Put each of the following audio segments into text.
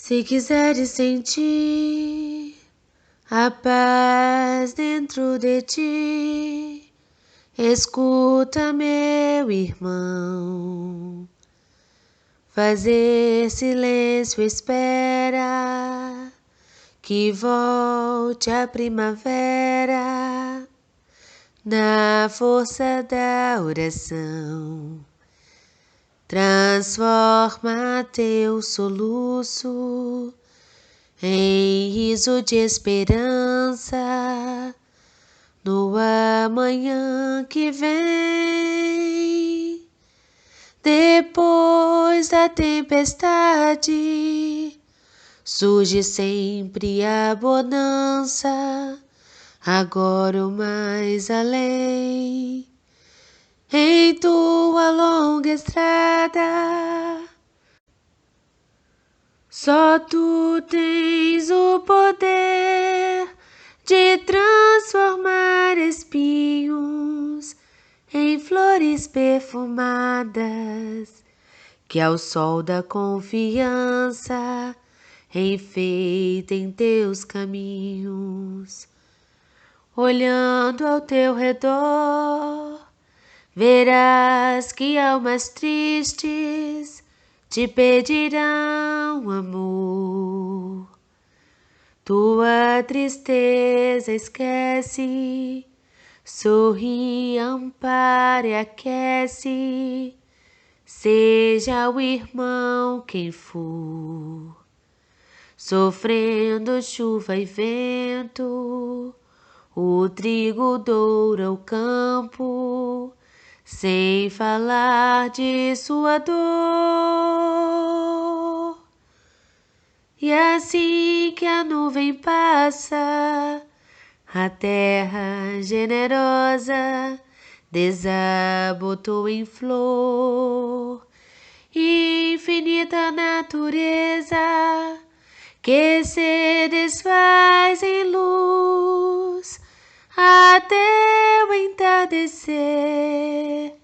Se quiseres sentir a paz dentro de ti, escuta, meu irmão. Fazer silêncio, espera que volte a primavera na força da oração. Transforma teu soluço em riso de esperança no amanhã que vem. Depois da tempestade surge sempre a bonança, agora o mais além. Em tua longa estrada, só tu tens o poder de transformar espinhos em flores perfumadas, que ao sol da confiança enfeitem teus caminhos. Olhando ao teu redor, verás que almas tristes te pedirão amor. Tua tristeza esquece, sorri, ampara e aquece, seja o irmão quem for. Sofrendo chuva e vento, o trigo doura o campo, sem falar de sua dor. E assim que a nuvem passa, a terra generosa desabotou em flor. Infinita natureza que se desfaz em luz até o entardecer.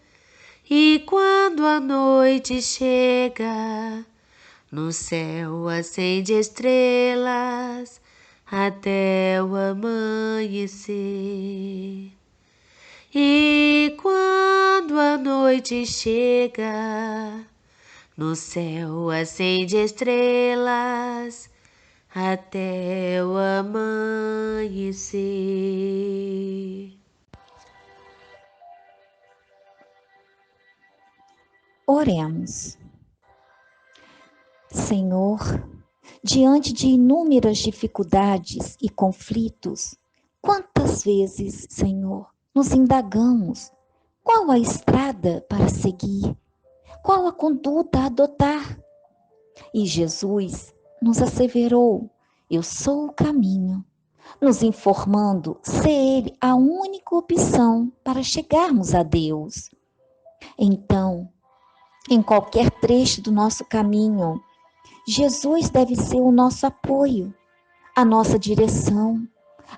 E quando a noite chega, no céu acende estrelas até o amanhecer. E quando a noite chega, no céu acende estrelas até o amanhecer. Oremos. Senhor, diante de inúmeras dificuldades e conflitos, quantas vezes, Senhor, nos indagamos qual a estrada para seguir, qual a conduta a adotar. E Jesus nos asseverou: eu sou o caminho, nos informando ser Ele a única opção para chegarmos a Deus. Então, em qualquer trecho do nosso caminho, Jesus deve ser o nosso apoio, a nossa direção,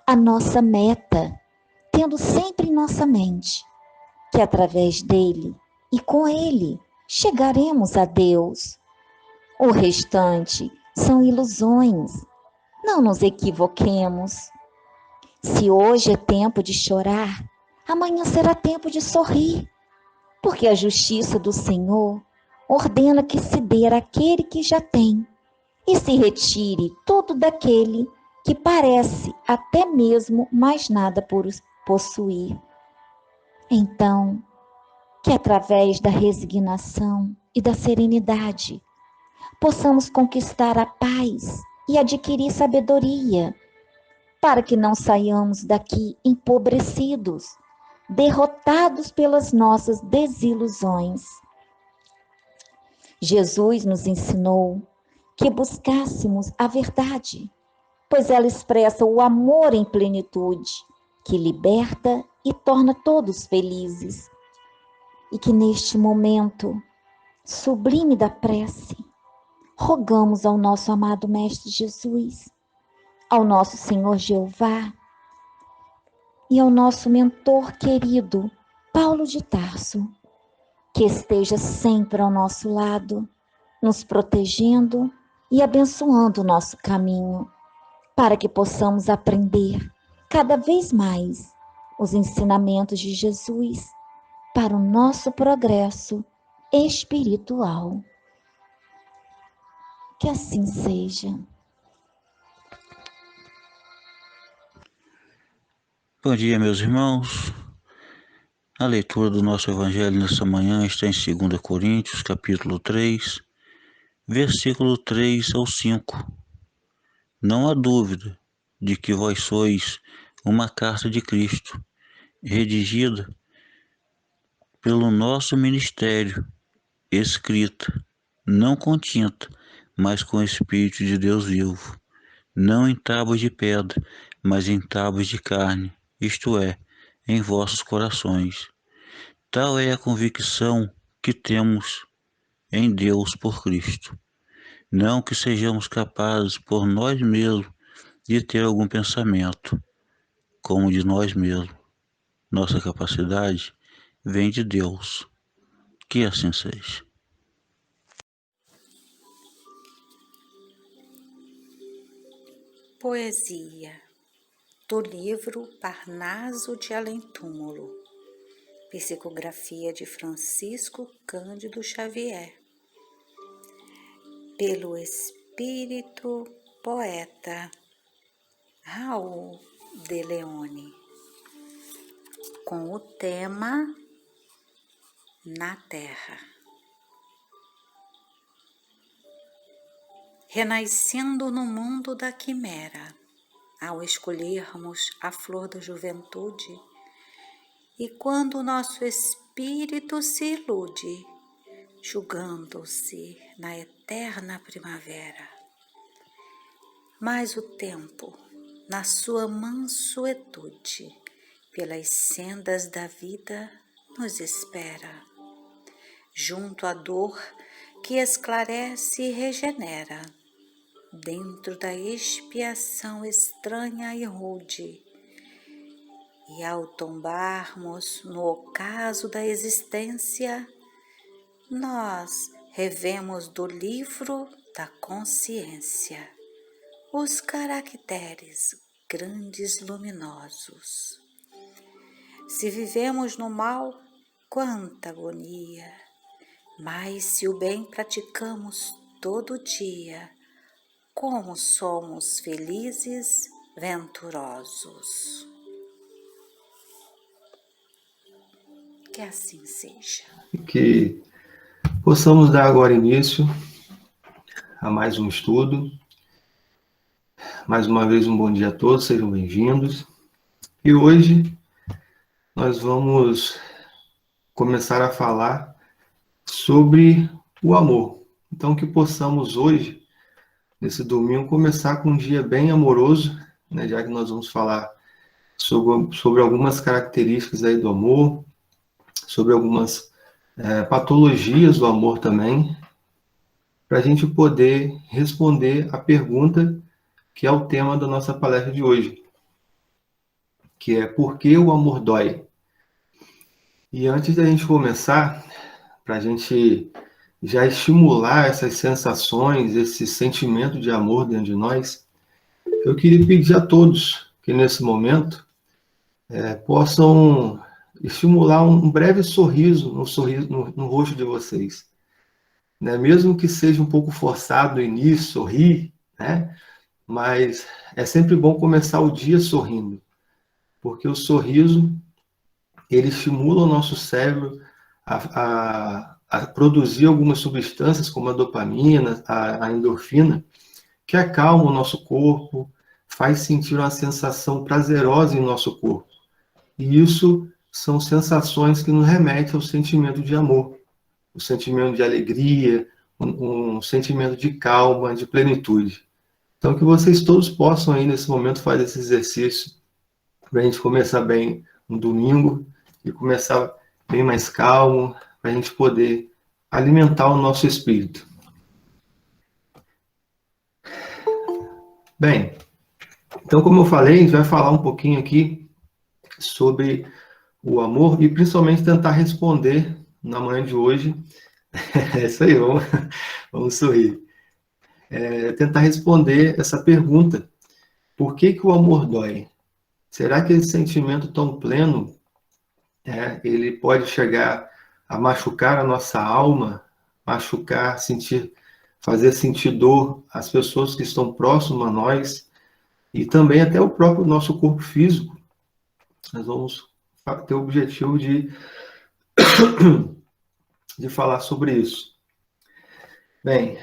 a nossa meta, tendo sempre em nossa mente que através dele e com ele chegaremos a Deus. O restante são ilusões. Não nos equivoquemos. Se hoje é tempo de chorar, amanhã será tempo de sorrir, porque a justiça do Senhor ordena que se dê àquele que já tem e se retire todo daquele que parece até mesmo mais nada por possuir. Então, que através da resignação e da serenidade possamos conquistar a paz e adquirir sabedoria, para que não saiamos daqui empobrecidos, derrotados pelas nossas desilusões. Jesus nos ensinou que buscássemos a verdade, pois ela expressa o amor em plenitude, que liberta e torna todos felizes. E que neste momento sublime da prece, rogamos ao nosso amado Mestre Jesus, ao nosso Senhor Jeová e ao nosso mentor querido, Paulo de Tarso, que esteja sempre ao nosso lado, nos protegendo e abençoando o nosso caminho, para que possamos aprender cada vez mais os ensinamentos de Jesus para o nosso progresso espiritual. Que assim seja. Bom dia, meus irmãos. A leitura do nosso Evangelho nesta manhã está em 2 Coríntios, capítulo 3, versículo 3 ao 5. Não há dúvida de que vós sois uma carta de Cristo, redigida pelo nosso ministério, escrita, não com tinta, mas com o Espírito de Deus vivo, não em tábuas de pedra, mas em tábuas de carne, isto é, em vossos corações. Tal é a convicção que temos em Deus por Cristo. Não que sejamos capazes por nós mesmos de ter algum pensamento, como de nós mesmos. Nossa capacidade vem de Deus. Que assim seja. Poesia do livro Parnaso de Além-Túmulo, psicografia de Francisco Cândido Xavier, pelo espírito poeta Raul de Leone, com o tema Na Terra. Renascendo no mundo da quimera, ao escolhermos a flor da juventude, e quando o nosso espírito se ilude, julgando-se na eterna primavera. Mas o tempo, na sua mansuetude, pelas sendas da vida nos espera, junto à dor que esclarece e regenera, dentro da expiação estranha e rude, e ao tombarmos no ocaso da existência, nós revemos do livro da consciência os caracteres grandes luminosos. Se vivemos no mal, quanta agonia, mas se o bem praticamos todo dia, como somos felizes, venturosos. Que assim seja. Que possamos dar agora início a mais um estudo. Mais uma vez, um bom dia a todos, sejam bem-vindos. E hoje nós vamos começar a falar sobre o amor. Então, que possamos hoje, nesse domingo, começar com um dia bem amoroso, né, já que nós vamos falar sobre algumas características aí do amor, sobre algumas patologias do amor também, para a gente poder responder a pergunta que é o tema da nossa palestra de hoje, que é por que o amor dói? E antes da gente começar, para a gente já estimular essas sensações, esse sentimento de amor dentro de nós, eu queria pedir a todos que nesse momento possam estimular um breve sorriso no rosto de vocês. Né? Mesmo que seja um pouco forçado no início, sorrir, né? Mas é sempre bom começar o dia sorrindo, porque o sorriso, ele estimula o nosso cérebro a produzir algumas substâncias, como a dopamina, a endorfina, que acalma o nosso corpo, faz sentir uma sensação prazerosa em nosso corpo. E isso são sensações que nos remetem ao sentimento de amor, o sentimento de alegria, um sentimento de calma, de plenitude. Então, que vocês todos possam aí, nesse momento, fazer esse exercício para a gente começar bem no domingo e começar bem mais calmo, para a gente poder alimentar o nosso espírito. Bem, então, como eu falei, a gente vai falar um pouquinho aqui sobre o amor e principalmente tentar responder na manhã de hoje. É isso aí, vamos sorrir. tentar responder essa pergunta. Por que que o amor dói? Será que esse sentimento tão pleno, ele pode chegar a machucar a nossa alma, machucar, fazer sentir dor às pessoas que estão próximas a nós e também até o próprio nosso corpo físico? Nós vamos ter o objetivo de falar sobre isso. Bem,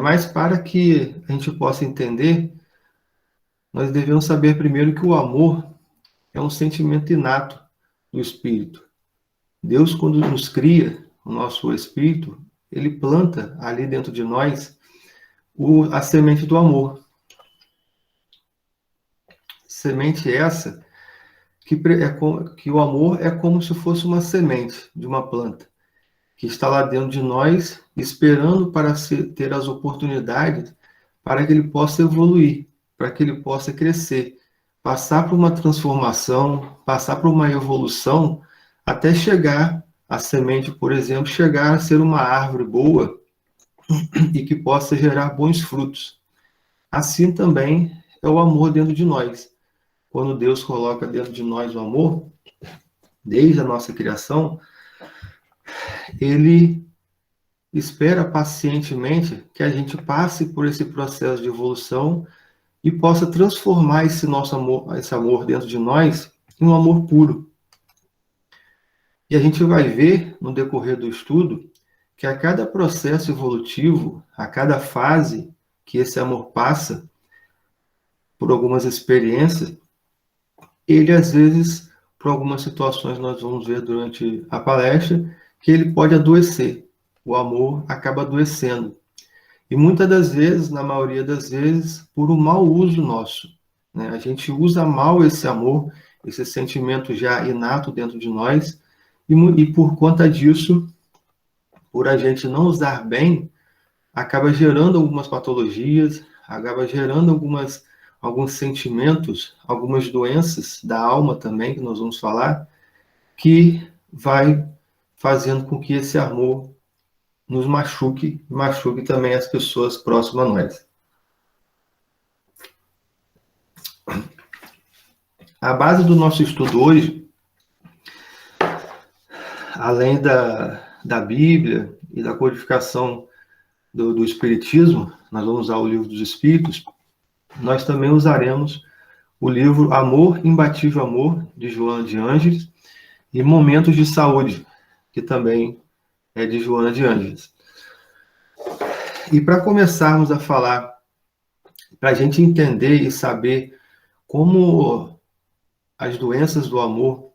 mas para que a gente possa entender, nós devemos saber primeiro que o amor é um sentimento inato do espírito. Deus, quando nos cria, o nosso espírito, ele planta ali dentro de nós a semente do amor. Semente essa que o amor é como se fosse uma semente de uma planta, que está lá dentro de nós, esperando para ter as oportunidades para que ele possa evoluir, para que ele possa crescer, passar por uma transformação, passar por uma evolução, até chegar a semente, por exemplo, chegar a ser uma árvore boa e que possa gerar bons frutos. Assim também é o amor dentro de nós. Quando Deus coloca dentro de nós o amor, desde a nossa criação, ele espera pacientemente que a gente passe por esse processo de evolução e possa transformar esse amor dentro de nós em um amor puro. E a gente vai ver no decorrer do estudo que a cada processo evolutivo, a cada fase que esse amor passa por algumas experiências, ele às vezes, por algumas situações nós vamos ver durante a palestra, que ele pode adoecer. O amor acaba adoecendo. E muitas das vezes, na maioria das vezes, por um mau uso nosso. Né? A gente usa mal esse amor, esse sentimento já inato dentro de nós, e por conta disso, por a gente não usar bem, acaba gerando algumas patologias, acaba gerando alguns sentimentos, algumas doenças da alma também, que nós vamos falar, que vai fazendo com que esse amor nos machuque também as pessoas próximas a nós. A base do nosso estudo hoje, além da Bíblia e da codificação do Espiritismo, nós vamos usar o Livro dos Espíritos, nós também usaremos o livro Amor, Imbatível Amor, de Joana de Ângeles, e Momentos de Saúde, que também é de Joana de Ângeles. E para começarmos a falar, para a gente entender e saber como as doenças do amor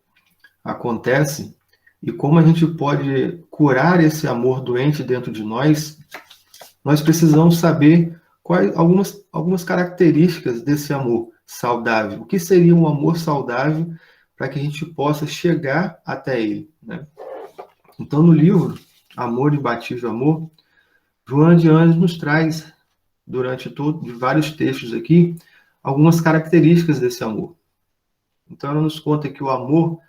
acontecem e como a gente pode curar esse amor doente dentro de nós, nós precisamos saber quais algumas características desse amor saudável. O que seria um amor saudável para que a gente possa chegar até ele, né? Então, no livro Amor, Imbatível Amor, Joana de Ângeles nos traz, de vários textos aqui, algumas características desse amor. Então, ela nos conta que o amor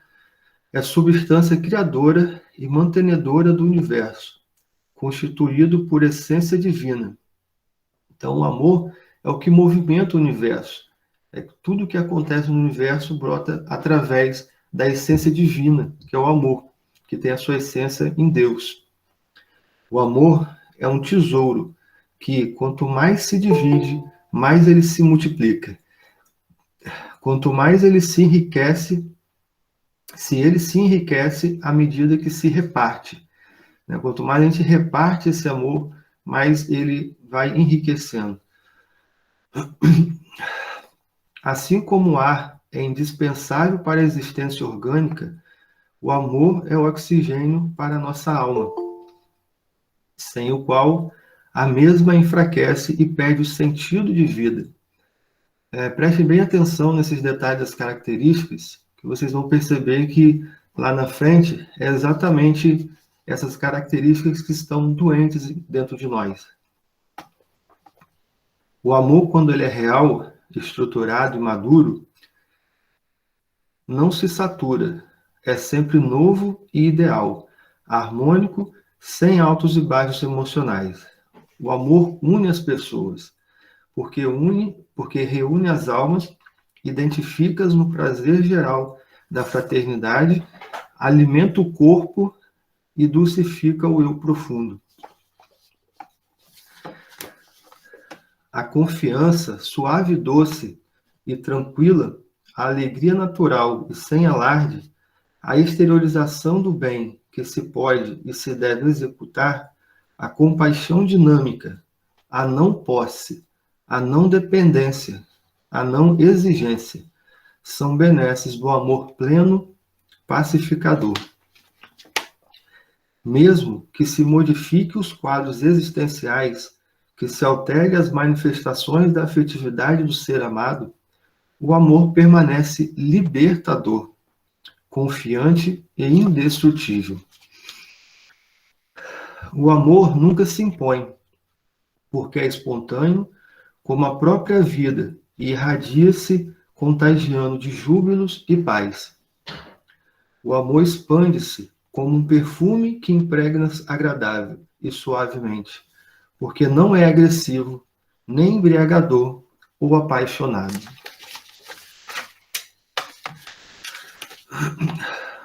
é a substância criadora e mantenedora do universo, constituído por essência divina. Então, o amor é o que movimenta o universo. Tudo que acontece no universo brota através da essência divina, que é o amor, que tem a sua essência em Deus. O amor é um tesouro que, quanto mais se divide, mais ele se multiplica. Quanto mais ele se enriquece, à medida que se reparte. Quanto mais a gente reparte esse amor, mais ele vai enriquecendo. Assim como o ar é indispensável para a existência orgânica, o amor é o oxigênio para a nossa alma, sem o qual a mesma enfraquece e perde o sentido de vida. Prestem bem atenção nesses detalhes das características, que vocês vão perceber que lá na frente é exatamente essas características que estão doentes dentro de nós. O amor, quando ele é real, estruturado e maduro, não se satura, é sempre novo e ideal, harmônico, sem altos e baixos emocionais. O amor une as pessoas, porque reúne as almas, identifica-as no prazer geral da fraternidade, alimenta o corpo e dulcifica o eu profundo. A confiança, suave e doce e tranquila, a alegria natural e sem alarde, a exteriorização do bem que se pode e se deve executar, a compaixão dinâmica, a não posse, a não dependência, a não exigência, são benesses do amor pleno, pacificador. Mesmo que se modifique os quadros existenciais, que se altere as manifestações da afetividade do ser amado, o amor permanece libertador, confiante e indestrutível. O amor nunca se impõe, porque é espontâneo como a própria vida e irradia-se contagiando de júbilos e paz. O amor expande-se como um perfume que impregna agradável e suavemente, porque não é agressivo, nem embriagador ou apaixonado.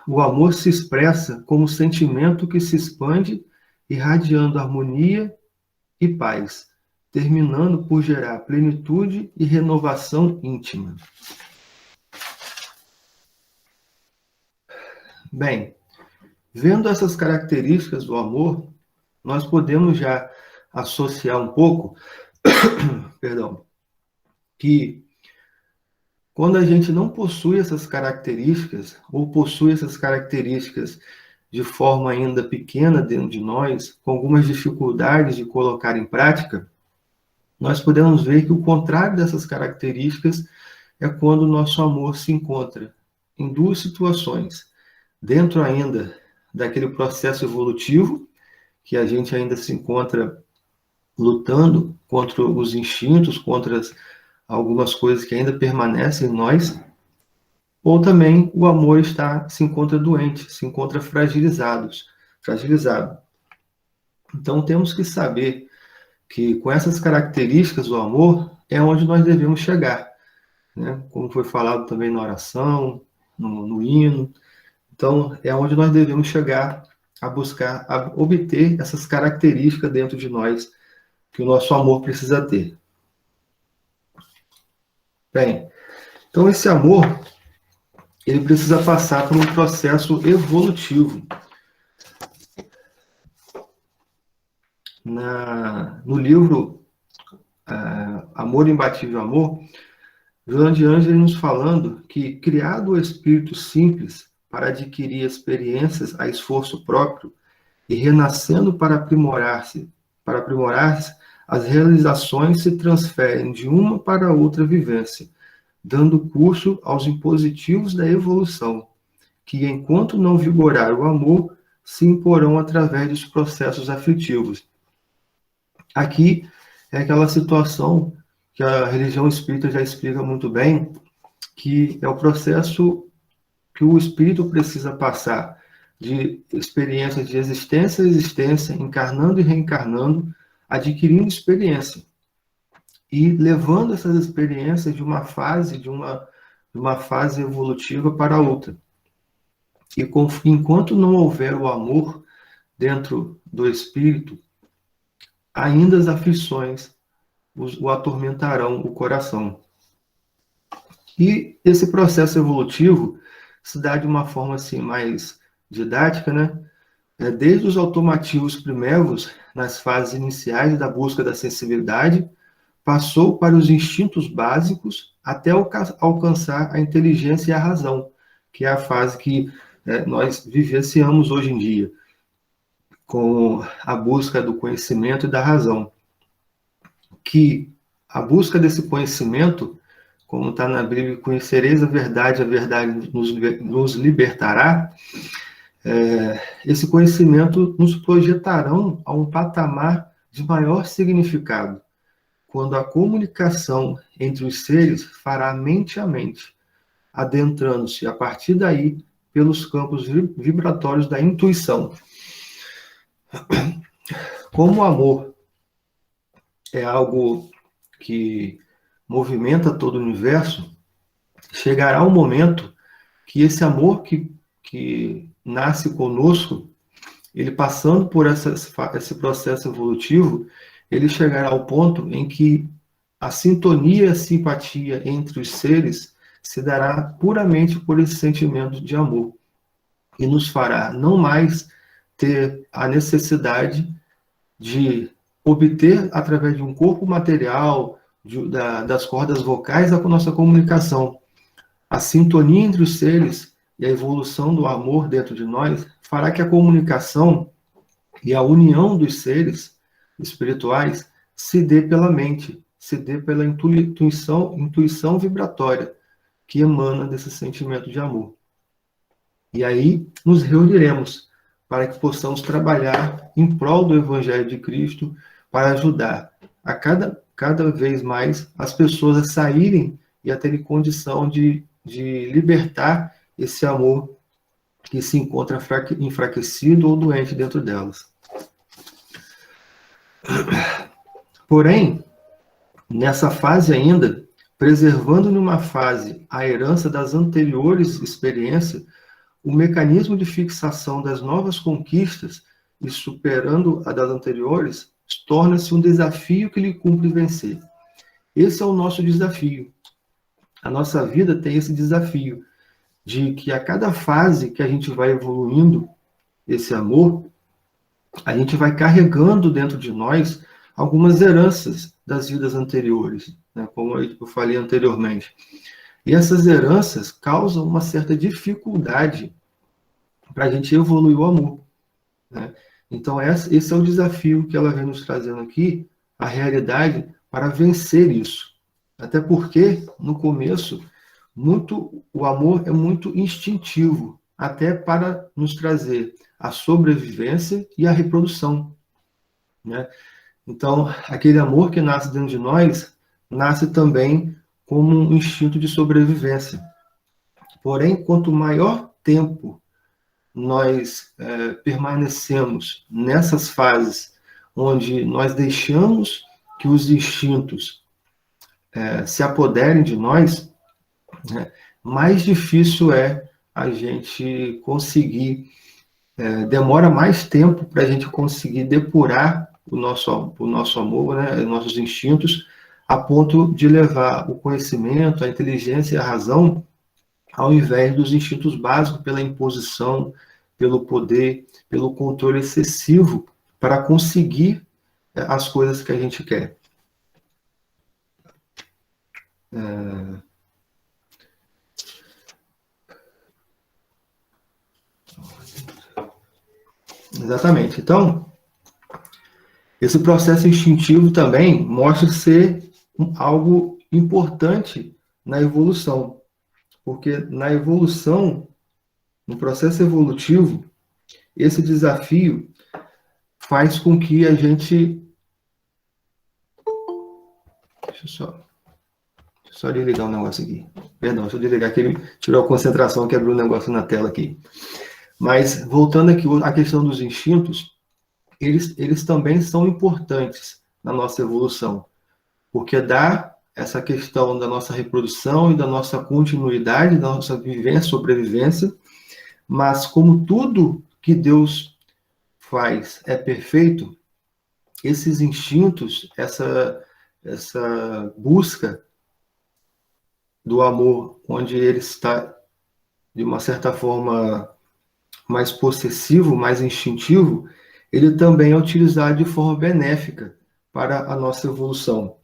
O amor se expressa como sentimento que se expande, irradiando harmonia e paz, terminando por gerar plenitude e renovação íntima. Bem, vendo essas características do amor, nós podemos já associar um pouco, que quando a gente não possui essas características, ou possui essas características de forma ainda pequena dentro de nós, com algumas dificuldades de colocar em prática, nós podemos ver que o contrário dessas características é quando o nosso amor se encontra em duas situações. Dentro ainda daquele processo evolutivo, que a gente ainda se encontra lutando contra os instintos, contra algumas coisas que ainda permanecem em nós, ou também o amor se encontra doente, se encontra fragilizado. Então temos que saber que com essas características do amor é onde nós devemos chegar, né? Como foi falado também na oração, no hino. Então é onde nós devemos chegar a buscar, a obter essas características dentro de nós que o nosso amor precisa ter. Bem, então esse amor, ele precisa passar por um processo evolutivo. No livro Amor Imbatível Amor, Joana de Ângeles nos falando que, criado o espírito simples para adquirir experiências a esforço próprio e renascendo para aprimorar-se, as realizações se transferem de uma para outra vivência, dando curso aos impositivos da evolução, que, enquanto não vigorar o amor, se imporão através dos processos afetivos. Aqui é aquela situação que a religião espírita já explica muito bem, que é o processo que o espírito precisa passar de experiência de existência a existência, encarnando e reencarnando, adquirindo experiência e levando essas experiências de uma fase evolutiva para outra. E enquanto não houver o amor dentro do espírito, ainda as aflições o atormentarão o coração. E esse processo evolutivo se dá de uma forma assim mais didática, né? Desde os automativos primérvios, nas fases iniciais da busca da sensibilidade, passou para os instintos básicos até alcançar a inteligência e a razão, que é a fase que nós vivenciamos hoje em dia, com a busca do conhecimento e da razão. Que a busca desse conhecimento, como está na Bíblia, conhecereis a verdade nos libertará, esse conhecimento nos projetarão a um patamar de maior significado, quando a comunicação entre os seres fará mente a mente, adentrando-se a partir daí pelos campos vibratórios da intuição. Como o amor é algo que movimenta todo o universo, chegará um momento que esse amor que nasce conosco, ele passando por esse processo evolutivo, ele chegará ao ponto em que a sintonia e a simpatia entre os seres se dará puramente por esse sentimento de amor. E nos fará não mais ter a necessidade de obter, através de um corpo material, das cordas vocais, a nossa comunicação. A sintonia entre os seres e a evolução do amor dentro de nós fará que a comunicação e a união dos seres espirituais se dê pela mente, se dê pela intuição vibratória que emana desse sentimento de amor. E aí nos reuniremos para que possamos trabalhar em prol do Evangelho de Cristo, para ajudar a cada vez mais as pessoas a saírem e a terem condição de libertar esse amor que se encontra enfraquecido ou doente dentro delas. Porém, nessa fase ainda, preservando numa fase a herança das anteriores experiências, o mecanismo de fixação das novas conquistas e superando a das anteriores torna-se um desafio que lhe cumpre vencer. Esse é o nosso desafio. A nossa vida tem esse desafio de que a cada fase que a gente vai evoluindo esse amor, a gente vai carregando dentro de nós algumas heranças das vidas anteriores, né, como eu falei anteriormente. E essas heranças causam uma certa dificuldade para a gente evoluir o amor, né? Então, esse é o desafio que ela vem nos trazendo aqui, a realidade para vencer isso. Até porque, no começo, o amor é muito instintivo, até para nos trazer a sobrevivência e a reprodução, né? Então, aquele amor que nasce dentro de nós, nasce também como um instinto de sobrevivência. Porém, quanto maior tempo nós permanecemos nessas fases onde nós deixamos que os instintos se apoderem de nós, né, mais difícil é a gente conseguir, demora mais tempo para a gente conseguir depurar o nosso amor, né, nossos instintos, a ponto de levar o conhecimento, a inteligência e a razão ao invés dos instintos básicos pela imposição, pelo poder, pelo controle excessivo para conseguir as coisas que a gente quer. Exatamente. Então, esse processo instintivo também mostra ser algo importante na evolução. Porque na evolução, no processo evolutivo, esse desafio faz com que a gente... Deixa eu só desligar um negócio aqui. Perdão, deixa eu desligar aqui, ele tirou a concentração, quebrou o negócio na tela aqui. Mas, voltando aqui à questão dos instintos, eles também são importantes na nossa evolução. Porque dá essa questão da nossa reprodução e da nossa continuidade, da nossa vivência, sobrevivência, mas como tudo que Deus faz é perfeito, esses instintos, essa busca do amor, onde ele está, de uma certa forma, mais possessivo, mais instintivo, ele também é utilizado de forma benéfica para a nossa evolução.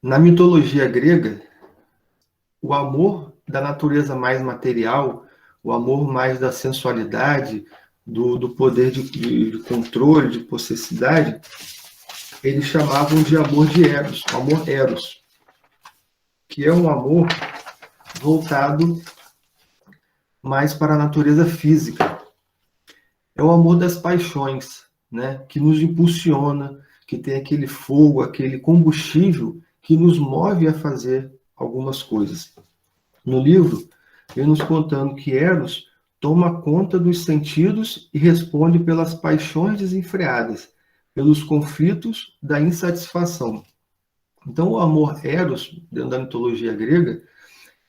Na mitologia grega, o amor da natureza mais material, o amor mais da sensualidade, do poder de controle, de possessividade, eles chamavam de amor de Eros, o amor Eros, que é um amor voltado mais para a natureza física. É o amor das paixões, né, que nos impulsiona, que tem aquele fogo, aquele combustível que nos move a fazer algumas coisas. No livro, vem nos contando que Eros toma conta dos sentidos e responde pelas paixões desenfreadas, pelos conflitos da insatisfação. Então, o amor eros, dentro da mitologia grega,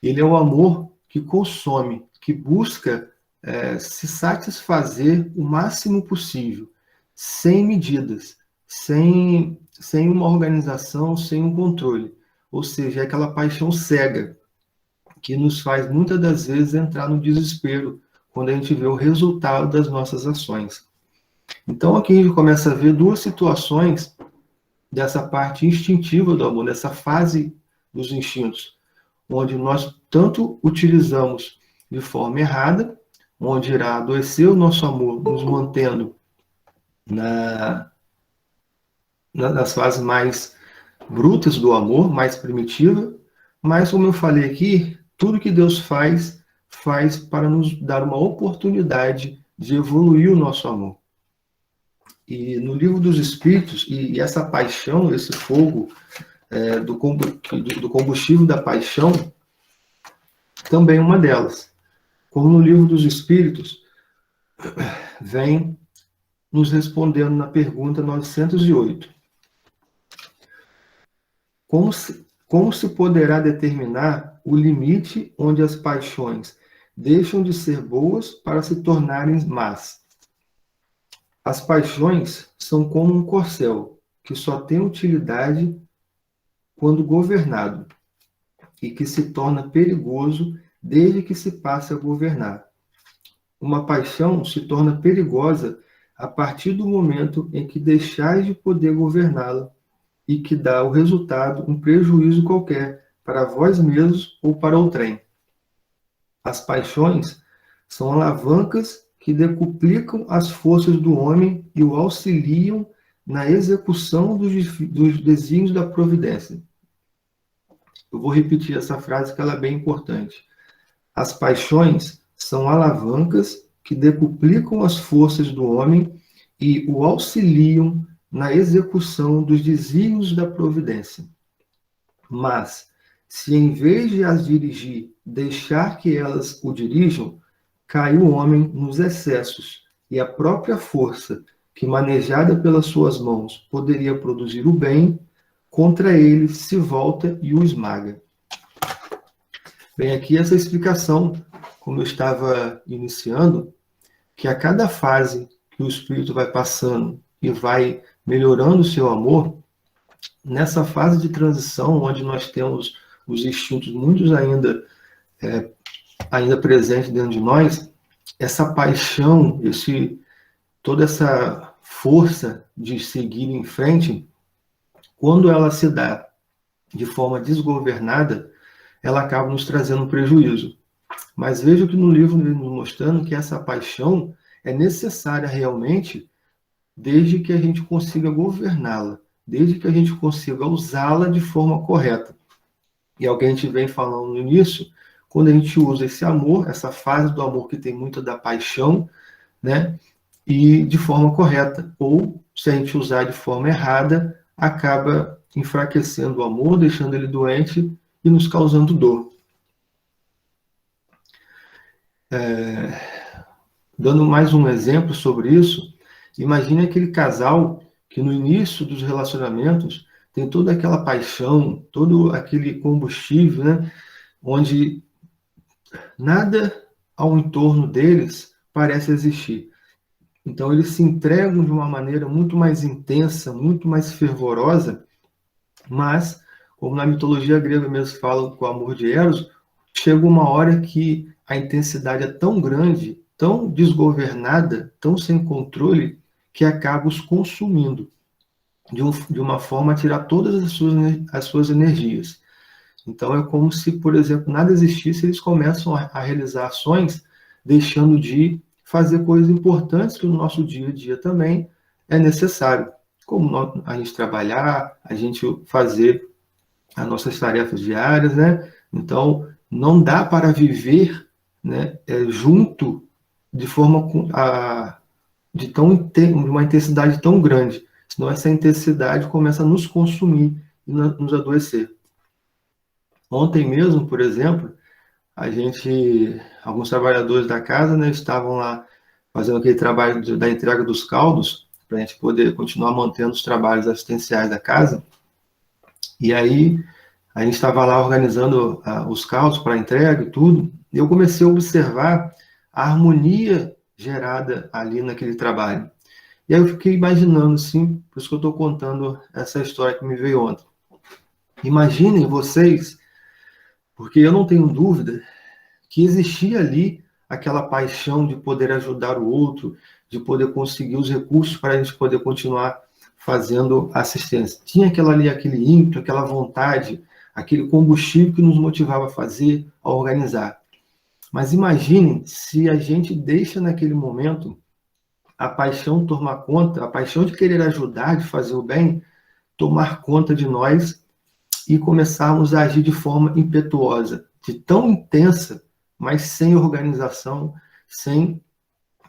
ele é o amor que consome, que busca se satisfazer o máximo possível, sem medidas, sem uma organização, sem um controle. Ou seja, é aquela paixão cega que nos faz muitas das vezes entrar no desespero quando a gente vê o resultado das nossas ações. Então aqui a gente começa a ver duas situações dessa parte instintiva do amor, dessa fase dos instintos, onde nós tanto utilizamos de forma errada, onde irá adoecer o nosso amor, nos mantendo nas fases mais brutas do amor, mais primitiva, mas como eu falei aqui, tudo que Deus faz para nos dar uma oportunidade de evoluir o nosso amor. E no Livro dos Espíritos, e essa paixão, esse fogo do combustível da paixão, também é uma delas. Como no Livro dos Espíritos, vem nos respondendo na pergunta 908. Como se poderá determinar o limite onde as paixões deixam de ser boas para se tornarem más? As paixões são como um corcel, que só tem utilidade quando governado, e que se torna perigoso desde que se passe a governar. Uma paixão se torna perigosa a partir do momento em que deixais de poder governá-la, e que dá o resultado um prejuízo qualquer para vós mesmos ou para outrem. As paixões são alavancas que decuplicam as forças do homem e o auxiliam na execução dos desígnios da providência. Eu vou repetir essa frase que ela é bem importante. As paixões são alavancas que decuplicam as forças do homem e o auxiliam na execução dos desígnios da providência. Mas, se em vez de as dirigir, deixar que elas o dirijam, cai o homem nos excessos, e a própria força, que manejada pelas suas mãos poderia produzir o bem, contra ele se volta e o esmaga. Bem, aqui essa explicação, como eu estava iniciando, que a cada fase que o espírito vai passando e vai melhorando o seu amor, nessa fase de transição, onde nós temos os instintos muitos ainda presentes dentro de nós, essa paixão, toda essa força de seguir em frente, quando ela se dá de forma desgovernada, ela acaba nos trazendo um prejuízo. Mas veja que no livro ele nos mostrando que essa paixão é necessária realmente desde que a gente consiga governá-la, desde que a gente consiga usá-la de forma correta. E é o que a gente vem falando no início, quando a gente usa esse amor, essa fase do amor que tem muito da paixão, né, e de forma correta. Ou, se a gente usar de forma errada, acaba enfraquecendo o amor, deixando ele doente e nos causando dor. Dando mais um exemplo sobre isso, imagine aquele casal que no início dos relacionamentos tem toda aquela paixão, todo aquele combustível, né, onde nada ao entorno deles parece existir. Então eles se entregam de uma maneira muito mais intensa, muito mais fervorosa, mas, como na mitologia grega mesmo fala com o amor de Eros, chega uma hora que a intensidade é tão grande, tão desgovernada, tão sem controle, que acaba os consumindo, de uma forma a tirar todas as suas energias. Então é como se, por exemplo, nada existisse, eles começam a realizar ações, deixando de fazer coisas importantes que no nosso dia a dia também é necessário, como a gente trabalhar, a gente fazer as nossas tarefas diárias, né? Então, não dá para viver, né, junto de forma de uma intensidade tão grande, senão essa intensidade começa a nos consumir e nos adoecer. Ontem mesmo, por exemplo, alguns trabalhadores da casa, né, estavam lá fazendo aquele trabalho da entrega dos caldos, para a gente poder continuar mantendo os trabalhos assistenciais da casa. E aí, a gente estava lá organizando os carros para entrega e tudo, e eu comecei a observar a harmonia gerada ali naquele trabalho. E aí eu fiquei imaginando, assim, por isso que eu estou contando essa história que me veio ontem. Imaginem vocês, porque eu não tenho dúvida que existia ali aquela paixão de poder ajudar o outro, de poder conseguir os recursos para a gente poder continuar fazendo assistência. Tinha aquele ímpeto, aquela vontade, aquele combustível que nos motivava a fazer, a organizar. Mas imaginem se a gente deixa naquele momento a paixão tomar conta, a paixão de querer ajudar, de fazer o bem, tomar conta de nós e começarmos a agir de forma impetuosa, de tão intensa, mas sem organização, sem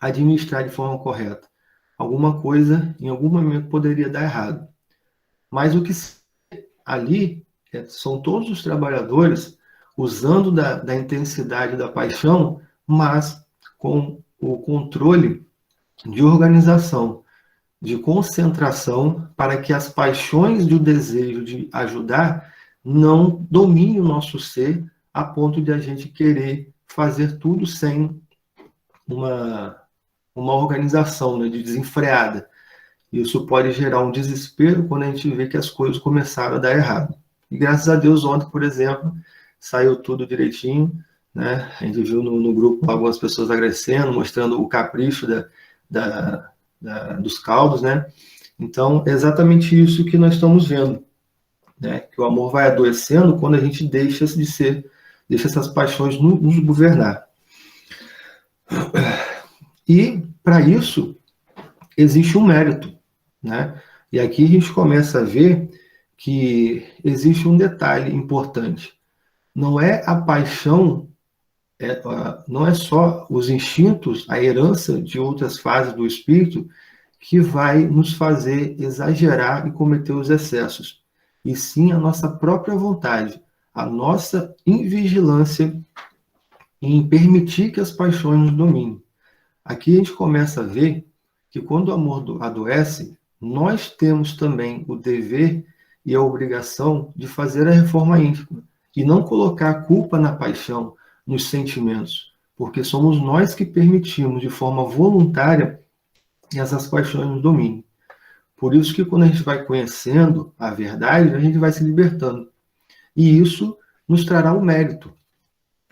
administrar de forma correta. Alguma coisa, em algum momento, poderia dar errado. Mas o que ali são todos os trabalhadores usando da intensidade da paixão, mas com o controle de organização, de concentração, para que as paixões do desejo de ajudar não dominem o nosso ser a ponto de a gente querer fazer tudo sem uma organização, né, de desenfreada. Isso pode gerar um desespero quando a gente vê que as coisas começaram a dar errado. E graças a Deus, ontem, por exemplo, saiu tudo direitinho, né? A gente viu no grupo algumas pessoas agradecendo, mostrando o capricho dos caldos, né? Então, é exatamente isso que nós estamos vendo, né? Que o amor vai adoecendo quando a gente deixa essas paixões nos governar. E, para isso, existe um mérito, né? E aqui a gente começa a ver que existe um detalhe importante. Não é a paixão, não é só os instintos, a herança de outras fases do espírito que vai nos fazer exagerar e cometer os excessos, e sim a nossa própria vontade, a nossa invigilância em permitir que as paixões nos dominem. Aqui a gente começa a ver que quando o amor adoece, nós temos também o dever e a obrigação de fazer a reforma íntima e não colocar a culpa na paixão, nos sentimentos, porque somos nós que permitimos de forma voluntária que essas paixões nos dominem. Por isso que quando a gente vai conhecendo a verdade, a gente vai se libertando. E isso nos trará um mérito,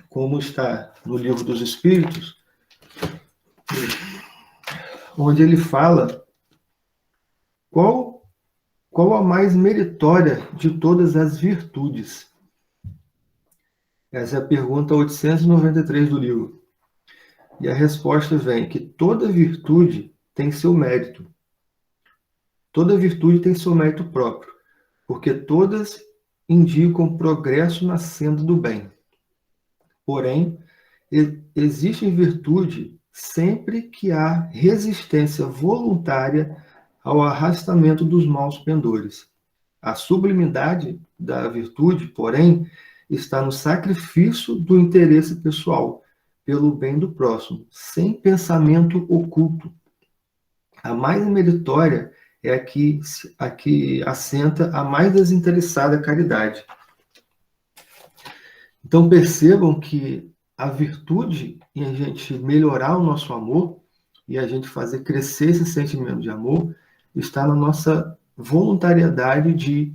como está no Livro dos Espíritos, onde ele fala qual a mais meritória de todas as virtudes. Essa é a pergunta 893 do livro. E a resposta vem que toda virtude tem seu mérito. Toda virtude tem seu mérito próprio, porque todas indicam progresso na senda do bem. Porém, existe virtude sempre que há resistência voluntária ao arrastamento dos maus pendores. A sublimidade da virtude, porém, está no sacrifício do interesse pessoal, pelo bem do próximo, sem pensamento oculto. A mais meritória é a que assenta a mais desinteressada caridade. Então percebam que a virtude em a gente melhorar o nosso amor e a gente fazer crescer esse sentimento de amor está na nossa voluntariedade de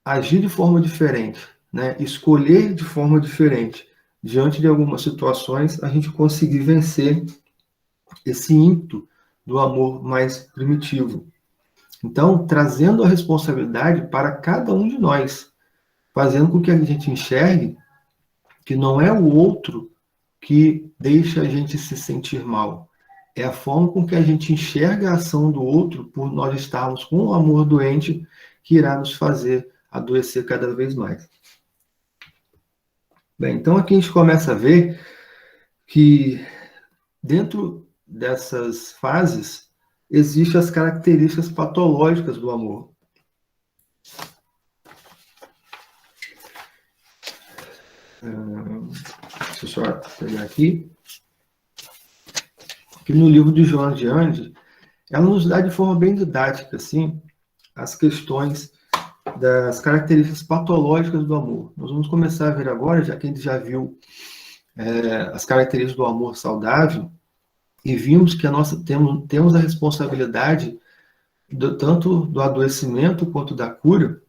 agir de forma diferente, né? Escolher de forma diferente. Diante de algumas situações, a gente conseguir vencer esse ímpeto do amor mais primitivo. Então, trazendo a responsabilidade para cada um de nós, fazendo com que a gente enxergue que não é o outro que deixa a gente se sentir mal. É a forma com que a gente enxerga a ação do outro por nós estarmos com o amor doente que irá nos fazer adoecer cada vez mais. Bem, então aqui a gente começa a ver que dentro dessas fases existem as características patológicas do amor. Deixa eu só pegar aqui. Aqui no livro de João de Andes, ela nos dá de forma bem didática, assim, as questões das características patológicas do amor. Nós vamos começar a ver agora, já que a gente já viu as características do amor saudável, e vimos que temos a responsabilidade tanto do adoecimento quanto da cura,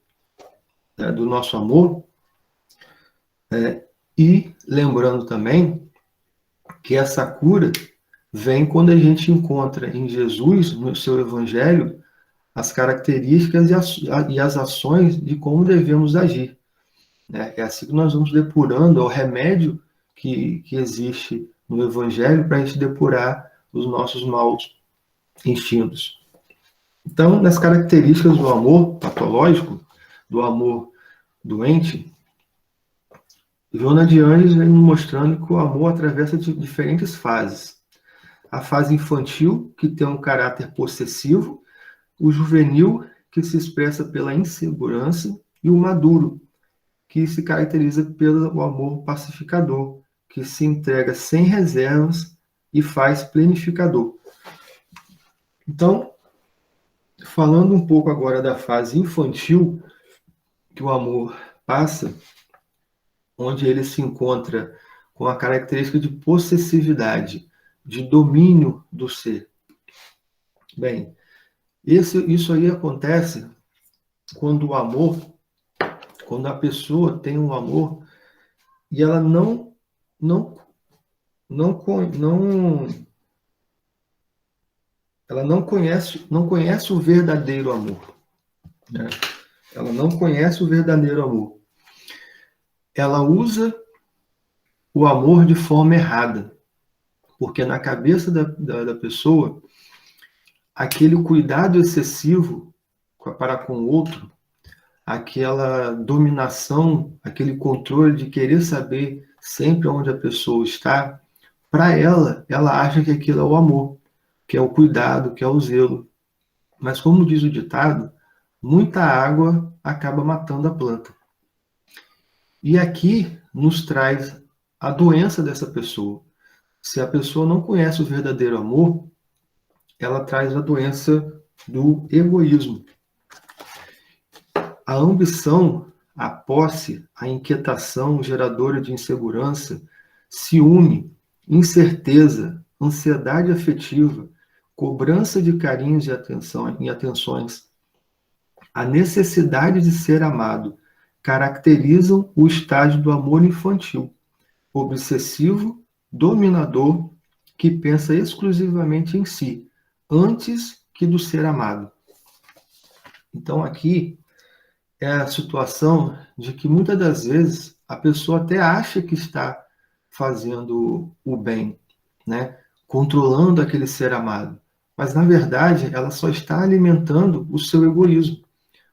né, do nosso amor, e lembrando também que essa cura vem quando a gente encontra em Jesus, no seu Evangelho, as características e as ações de como devemos agir. É assim que nós vamos depurando, é o remédio que existe no Evangelho para a gente depurar os nossos maus instintos. Então, nas características do amor patológico, do amor doente, Joana de Anjos vem mostrando que o amor atravessa de diferentes fases. A fase infantil, que tem um caráter possessivo, o juvenil, que se expressa pela insegurança, e o maduro, que se caracteriza pelo amor pacificador, que se entrega sem reservas e faz planificador. Então, falando um pouco agora da fase infantil, que o amor passa, onde ele se encontra com a característica de possessividade, de domínio do ser. Bem, isso aí acontece quando o amor, quando a pessoa tem um amor e ela não conhece o verdadeiro amor, né? Ela não conhece o verdadeiro amor. Ela usa o amor de forma errada, porque na cabeça da pessoa, aquele cuidado excessivo para com o outro, aquela dominação, aquele controle de querer saber sempre onde a pessoa está, para ela acha que aquilo é o amor, que é o cuidado, que é o zelo. Mas como diz o ditado, muita água acaba matando a planta. E aqui nos traz a doença dessa pessoa. Se a pessoa não conhece o verdadeiro amor, ela traz a doença do egoísmo. A ambição, a posse, a inquietação geradora de insegurança, ciúme, incerteza, ansiedade afetiva, cobrança de carinhos e atenções, a necessidade de ser amado, caracterizam o estágio do amor infantil, obsessivo, dominador, que pensa exclusivamente em si, antes que do ser amado. Então aqui é a situação de que muitas das vezes a pessoa até acha que está fazendo o bem, né? Controlando aquele ser amado. Mas, na verdade, ela só está alimentando o seu egoísmo,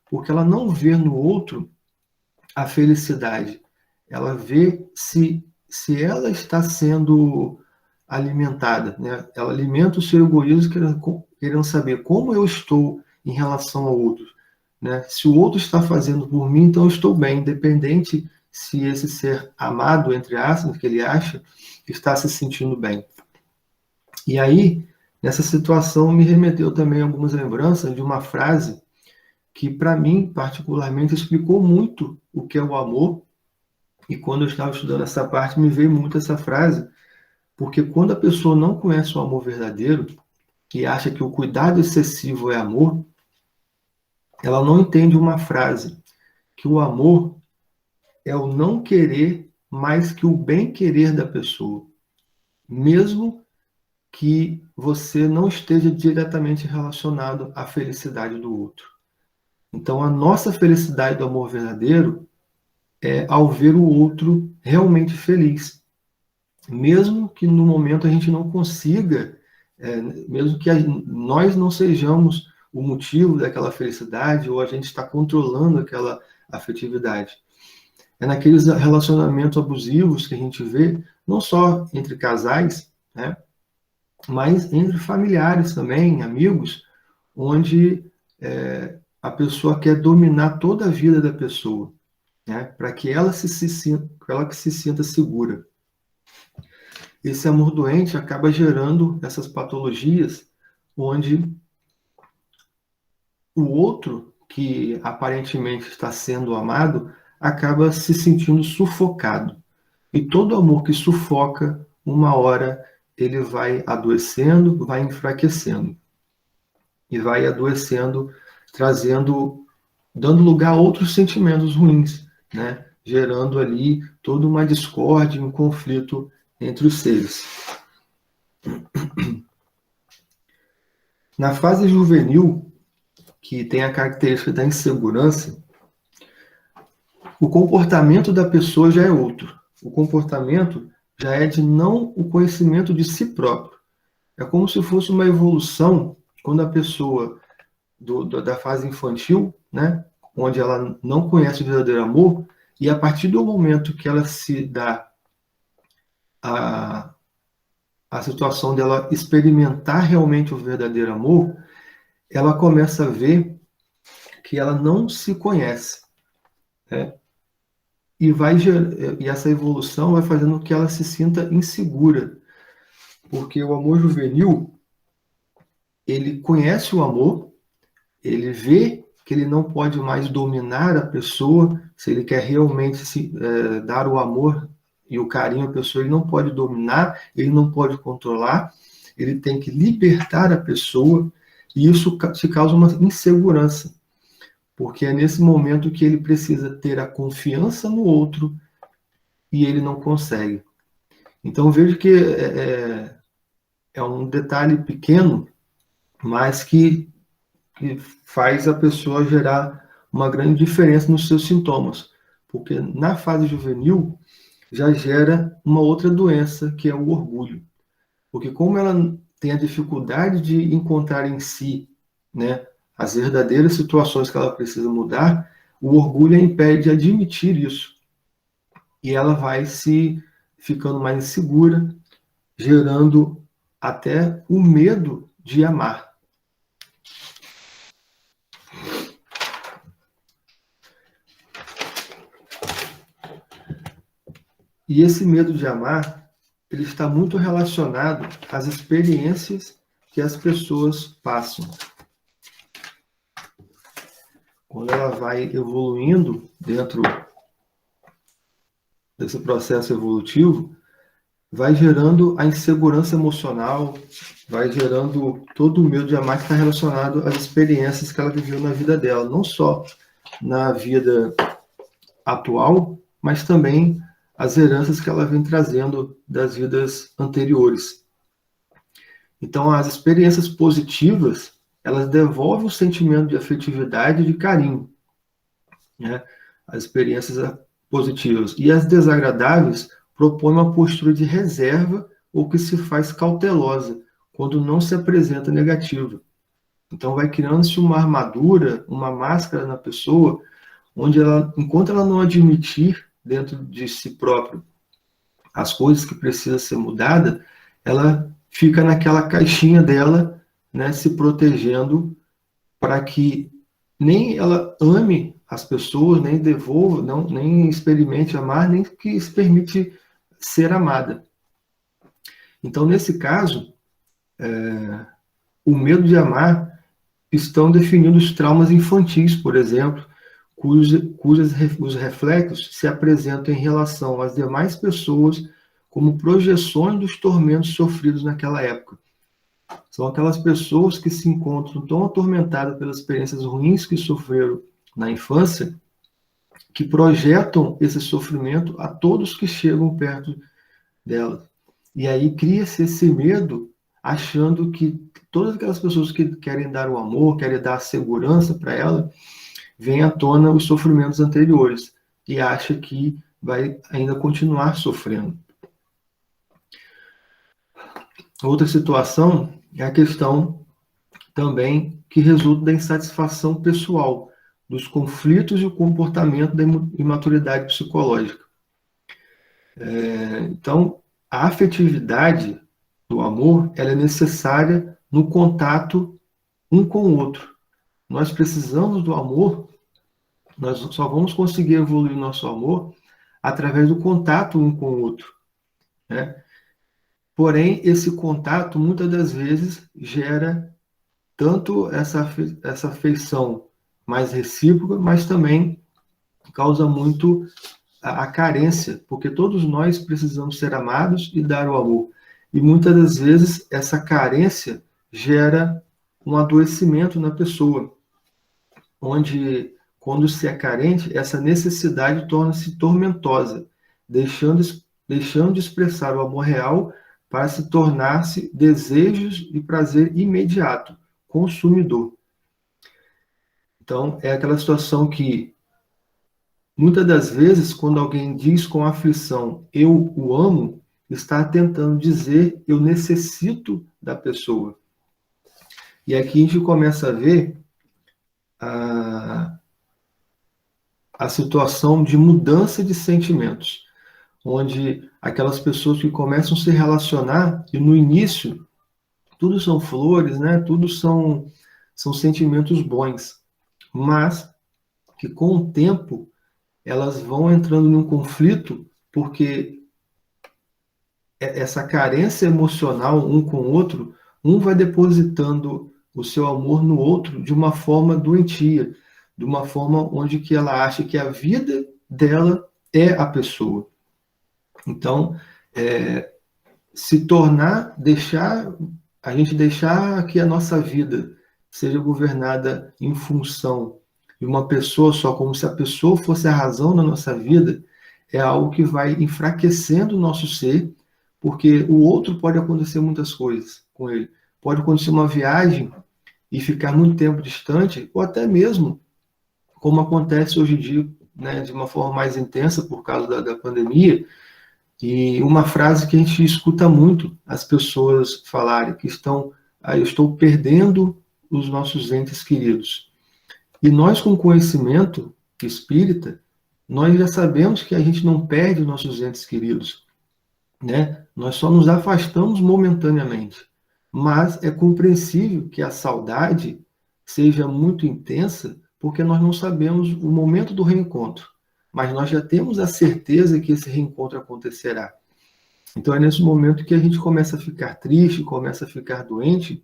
porque ela não vê no outro a felicidade. Ela vê se ela está sendo alimentada, né? Ela alimenta o seu egoísmo querendo saber como eu estou em relação ao outro, né? Se o outro está fazendo por mim, então eu estou bem, independente se esse ser amado, entre aspas, que ele acha, está se sentindo bem. E aí, nessa situação, me remeteu também algumas lembranças de uma frase que, para mim, particularmente, explicou muito o que é o amor. E quando eu estava estudando essa parte, me veio muito essa frase, porque quando a pessoa não conhece o amor verdadeiro e acha que o cuidado excessivo é amor, ela não entende uma frase, que o amor é o não querer mais que o bem querer da pessoa, mesmo que você não esteja diretamente relacionado à felicidade do outro. Então, a nossa felicidade do amor verdadeiro é ao ver o outro realmente feliz. Mesmo que no momento a gente não consiga, mesmo que nós não sejamos o motivo daquela felicidade, ou a gente está controlando aquela afetividade. É naqueles relacionamentos abusivos que a gente vê, não só entre casais, né, mas entre familiares também, amigos, onde a pessoa quer dominar toda a vida da pessoa, né, para que ela se sinta segura. Esse amor doente acaba gerando essas patologias, onde o outro, que aparentemente está sendo amado, acaba se sentindo sufocado. E todo amor que sufoca, uma hora ele vai adoecendo, vai enfraquecendo. E vai adoecendo, dando lugar a outros sentimentos ruins, né? Gerando ali toda uma discórdia, um conflito entre os seres. Na fase juvenil, que tem a característica da insegurança, o comportamento da pessoa já é outro. O comportamento já é de não o conhecimento de si próprio. É como se fosse uma evolução quando a pessoa da fase infantil, né, onde ela não conhece o verdadeiro amor, e a partir do momento que ela se dá a situação dela experimentar realmente o verdadeiro amor, ela começa a ver que ela não se conhece, né? E essa evolução vai fazendo com que ela se sinta insegura, porque o amor juvenil, ele conhece o amor, ele vê que ele não pode mais dominar a pessoa, se ele quer realmente dar o amor e o carinho à pessoa, ele não pode dominar, ele não pode controlar, ele tem que libertar a pessoa, e isso te causa uma insegurança, porque é nesse momento que ele precisa ter a confiança no outro e ele não consegue. Então vejo que é um detalhe pequeno, mas que faz a pessoa gerar uma grande diferença nos seus sintomas, porque na fase juvenil já gera uma outra doença, que é o orgulho. Porque como ela tem a dificuldade de encontrar em si, né, as verdadeiras situações que ela precisa mudar, o orgulho a impede de admitir isso. E ela vai se ficando mais insegura, gerando até o medo de amar. E esse medo de amar, ele está muito relacionado às experiências que as pessoas passam. Quando ela vai evoluindo dentro desse processo evolutivo, vai gerando a insegurança emocional, vai gerando todo o medo de amar que está relacionado às experiências que ela viveu na vida dela, não só na vida atual, mas também as heranças que ela vem trazendo das vidas anteriores. Então, as experiências positivas, elas devolvem o sentimento de afetividade e de carinho, né? As experiências positivas. E as desagradáveis propõem uma postura de reserva ou que se faz cautelosa, quando não se apresenta negativa. Então, vai criando-se uma armadura, uma máscara na pessoa, onde ela, enquanto ela não admitir dentro de si próprio as coisas que precisam ser mudadas, ela fica naquela caixinha dela, né, se protegendo para que nem ela ame as pessoas, nem devolva, nem experimente amar, nem que se permite ser amada. Então, nesse caso, o medo de amar estão definindo os traumas infantis, por exemplo, cujos os reflexos se apresentam em relação às demais pessoas como projeções dos tormentos sofridos naquela época. São aquelas pessoas que se encontram tão atormentadas pelas experiências ruins que sofreram na infância, que projetam esse sofrimento a todos que chegam perto delas. E aí cria-se esse medo, achando que todas aquelas pessoas que querem dar o amor, querem dar a segurança para ela, vem à tona os sofrimentos anteriores e acha que vai ainda continuar sofrendo. Outra situação é a questão também que resulta da insatisfação pessoal, dos conflitos e o comportamento da imaturidade psicológica. Então, a afetividade do amor, ela é necessária no contato um com o outro. Nós precisamos do amor. Nós só vamos conseguir evoluir o nosso amor através do contato um com o outro, né? Porém, esse contato, muitas das vezes, gera tanto essa afeição mais recíproca, mas também causa muito a carência, porque todos nós precisamos ser amados e dar o amor. E muitas das vezes essa carência gera um adoecimento na pessoa, onde, quando se é carente, essa necessidade torna-se tormentosa, deixando de expressar o amor real para se tornar-se desejos de prazer imediato, consumidor. Então, é aquela situação que, muitas das vezes, quando alguém diz com aflição, eu o amo, está tentando dizer, eu necessito da pessoa. E aqui a gente começa a ver a situação de mudança de sentimentos, onde aquelas pessoas que começam a se relacionar, e no início, tudo são flores, né? Tudo são sentimentos bons, mas que com o tempo elas vão entrando num conflito, porque essa carência emocional um com o outro, um vai depositando o seu amor no outro de uma forma doentia, de uma forma onde que ela acha que a vida dela é a pessoa. Então, a gente deixar que a nossa vida seja governada em função de uma pessoa só, como se a pessoa fosse a razão da nossa vida, é algo que vai enfraquecendo o nosso ser, porque o outro pode acontecer muitas coisas com ele. Pode acontecer uma viagem e ficar muito tempo distante, ou até mesmo, como acontece hoje em dia, né, de uma forma mais intensa por causa da pandemia, e uma frase que a gente escuta muito as pessoas falarem, que eu estou perdendo os nossos entes queridos. E nós, com conhecimento espírita, nós já sabemos que a gente não perde os nossos entes queridos, né? Nós só nos afastamos momentaneamente. Mas é compreensível que a saudade seja muito intensa, porque nós não sabemos o momento do reencontro. Mas nós já temos a certeza que esse reencontro acontecerá. Então é nesse momento que a gente começa a ficar triste, começa a ficar doente,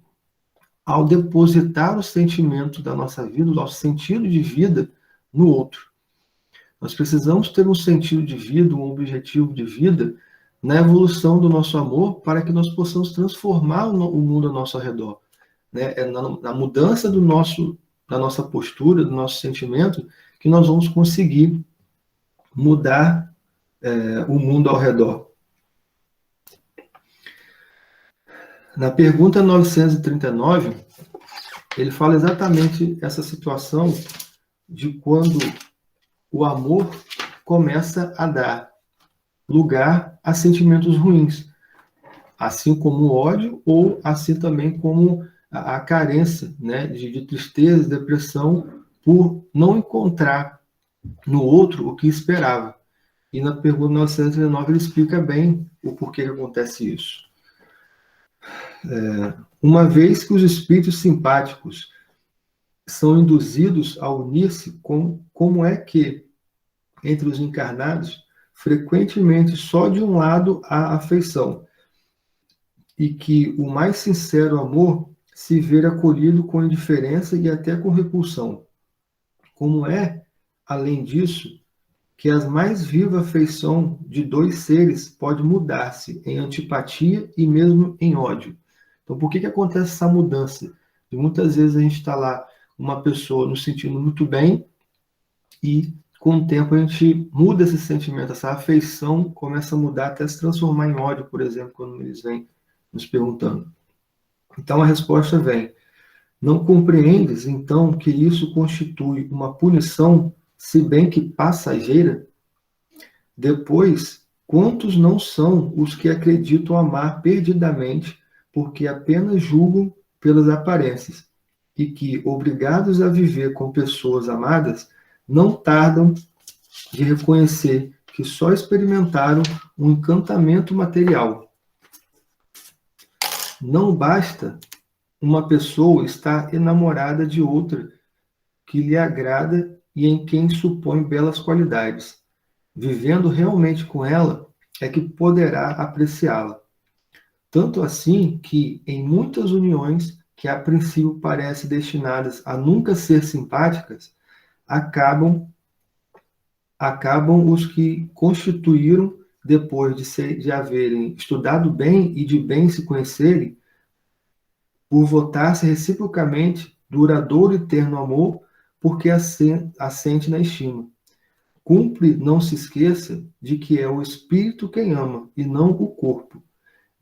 ao depositar o sentimento da nossa vida, o nosso sentido de vida no outro. Nós precisamos ter um sentido de vida, um objetivo de vida na evolução do nosso amor, para que nós possamos transformar o mundo ao nosso redor. É na mudança da nossa postura, do nosso sentimento, que nós vamos conseguir mudar o mundo ao redor. Na pergunta 939, ele fala exatamente essa situação de quando o amor começa a dar lugar a sentimentos ruins, assim como o ódio, ou assim também como a carência, né, de tristeza, depressão, por não encontrar no outro o que esperava. E na pergunta 939 ele explica bem o porquê que acontece isso. Uma vez que os espíritos simpáticos são induzidos a unir-se, como é que, entre os encarnados, frequentemente só de um lado há afeição, e que o mais sincero amor se vê acolhido com indiferença e até com repulsão. Como é, além disso, que a mais viva afeição de dois seres pode mudar-se em antipatia e mesmo em ódio. Então, por que acontece essa mudança? E muitas vezes a gente está lá, uma pessoa nos sentindo muito bem, e com o tempo a gente muda esse sentimento, essa afeição começa a mudar até se transformar em ódio, por exemplo, quando eles vêm nos perguntando. Então a resposta vem: não compreendes, então, que isso constitui uma punição, se bem que passageira? Depois, quantos não são os que acreditam amar perdidamente, porque apenas julgam pelas aparências, e que, obrigados a viver com pessoas amadas, não tardam de reconhecer que só experimentaram um encantamento material. Não basta uma pessoa estar enamorada de outra que lhe agrada e em quem supõe belas qualidades. Vivendo realmente com ela é que poderá apreciá-la. Tanto assim que, em muitas uniões, que a princípio parecem destinadas a nunca ser simpáticas, acabam os que constituíram, depois de haverem estudado bem e de bem se conhecerem, por votar-se reciprocamente duradouro e terno amor, porque assente na estima. Cumpre não se esqueça de que é o espírito quem ama, e não o corpo,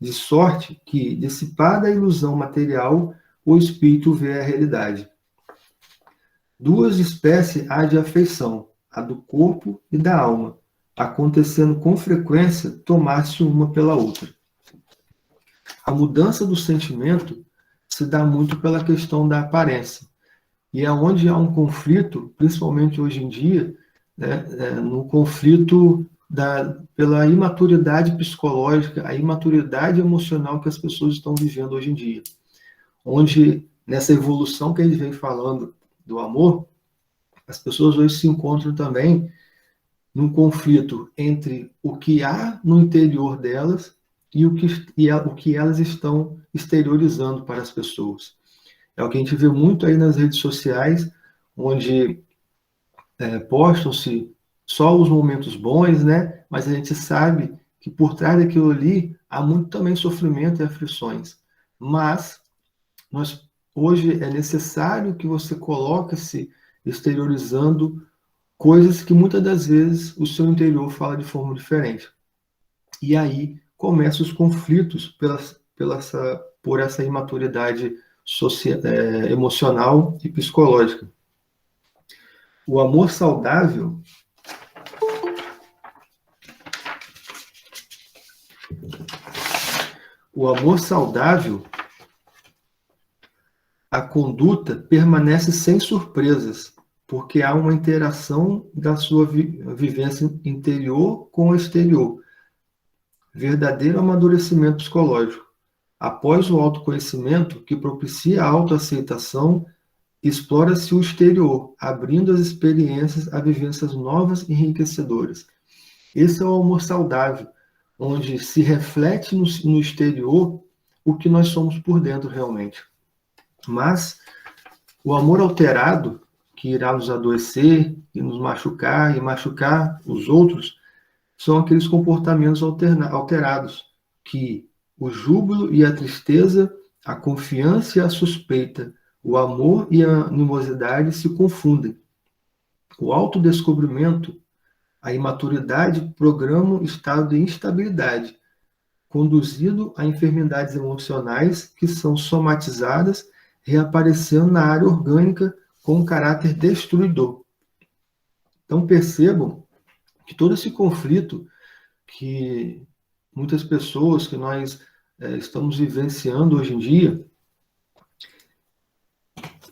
de sorte que, dissipada a ilusão material, o espírito vê a realidade. Duas espécies há de afeição, a do corpo e da alma, acontecendo com frequência tomar-se uma pela outra. A mudança do sentimento se dá muito pela questão da aparência, e é onde há um conflito, principalmente hoje em dia, no conflito pela imaturidade psicológica, a imaturidade emocional que as pessoas estão vivendo hoje em dia. Onde, nessa evolução que a gente vem falando do amor, as pessoas hoje se encontram também num conflito entre o que há no interior delas e o que elas estão exteriorizando para as pessoas. É o que a gente vê muito aí nas redes sociais, onde postam-se só os momentos bons, né? Mas a gente sabe que por trás daquilo ali há muito também sofrimento e aflições. Mas hoje é necessário que você coloque-se exteriorizando coisas que muitas das vezes o seu interior fala de forma diferente. E aí começam os conflitos por essa imaturidade emocional e psicológica. O amor saudável a conduta permanece sem surpresas, porque há uma interação da sua vivência interior com o exterior. Verdadeiro amadurecimento psicológico. Após o autoconhecimento, que propicia a autoaceitação, explora-se o exterior, abrindo as experiências a vivências novas e enriquecedoras. Esse é o amor saudável, onde se reflete no exterior o que nós somos por dentro realmente. Mas o amor alterado, que irá nos adoecer e nos machucar e machucar os outros, são aqueles comportamentos alterados, que o júbilo e a tristeza, a confiança e a suspeita, o amor e a animosidade se confundem. O autodescobrimento, a imaturidade programa um estado de instabilidade, conduzido a enfermidades emocionais que são somatizadas, reaparecendo na área orgânica com um caráter destruidor. Então percebam que todo esse conflito que muitas pessoas, que nós estamos vivenciando hoje em dia,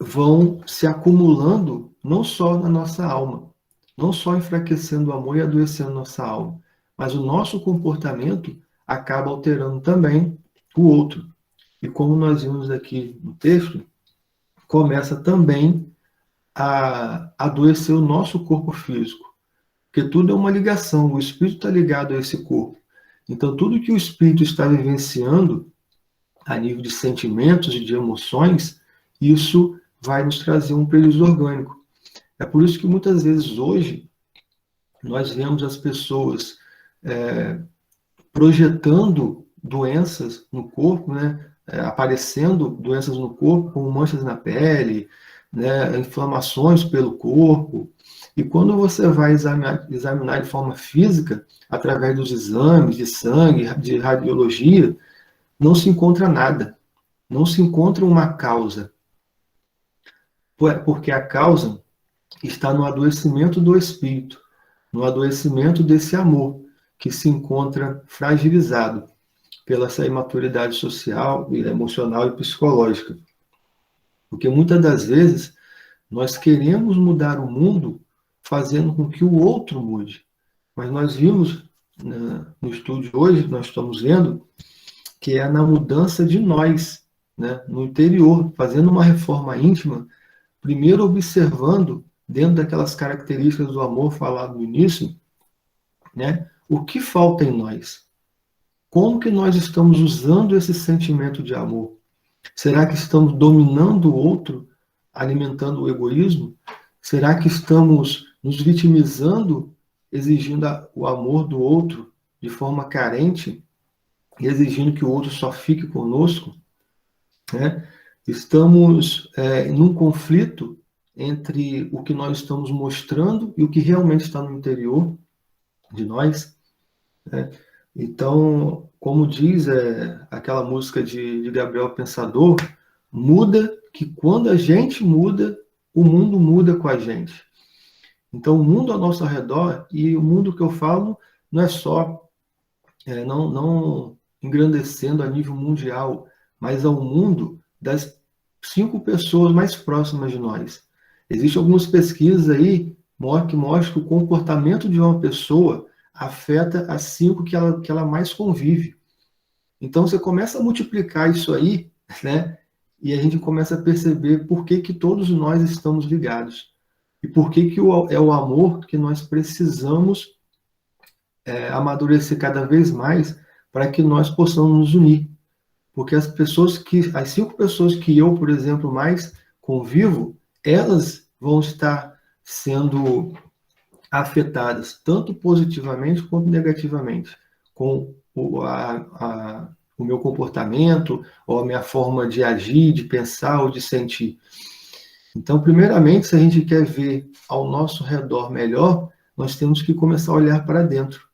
vão se acumulando não só na nossa alma, não só enfraquecendo o amor e adoecendo nossa alma, mas o nosso comportamento acaba alterando também o outro. E como nós vimos aqui no texto, começa também a adoecer o nosso corpo físico, porque tudo é uma ligação, o espírito está ligado a esse corpo. Então, tudo que o espírito está vivenciando, a nível de sentimentos e de emoções, isso vai nos trazer um prejuízo orgânico. É por isso que muitas vezes hoje nós vemos as pessoas projetando doenças no corpo, né? Aparecendo doenças no corpo, como manchas na pele, né? Inflamações pelo corpo. E quando você vai examinar de forma física, através dos exames de sangue, de radiologia, não se encontra nada. Não se encontra uma causa. Porque a causa está no adoecimento do espírito, no adoecimento desse amor, que se encontra fragilizado pela essa imaturidade social, emocional e psicológica. Porque muitas das vezes nós queremos mudar o mundo fazendo com que o outro mude. Mas nós vimos no estudo de hoje, nós estamos vendo que é na mudança de nós, né, no interior, fazendo uma reforma íntima, primeiro observando, dentro daquelas características do amor falado no início, né, o que falta em nós. Como que nós estamos usando esse sentimento de amor? Será que estamos dominando o outro, alimentando o egoísmo? Será que estamos nos vitimizando, exigindo o amor do outro de forma carente e exigindo que o outro só fique conosco? Né? Estamos num conflito entre o que nós estamos mostrando e o que realmente está no interior de nós. Né? Então, como diz aquela música de Gabriel Pensador, muda que quando a gente muda, o mundo muda com a gente. Então, o mundo ao nosso redor, e o mundo que eu falo não é só, não engrandecendo a nível mundial, mas ao mundo das 5 pessoas mais próximas de nós. Existem algumas pesquisas aí que mostram que o comportamento de uma pessoa afeta as 5 que ela mais convive. Então, você começa a multiplicar isso aí, né? E a gente começa a perceber por que todos nós estamos ligados. E por que é o amor que nós precisamos amadurecer cada vez mais para que nós possamos nos unir. Porque as 5 pessoas que eu, por exemplo, mais convivo, elas vão estar sendo afetadas, tanto positivamente quanto negativamente, com o meu comportamento, ou a minha forma de agir, de pensar ou de sentir. Então, primeiramente, se a gente quer ver ao nosso redor melhor, nós temos que começar a olhar para dentro.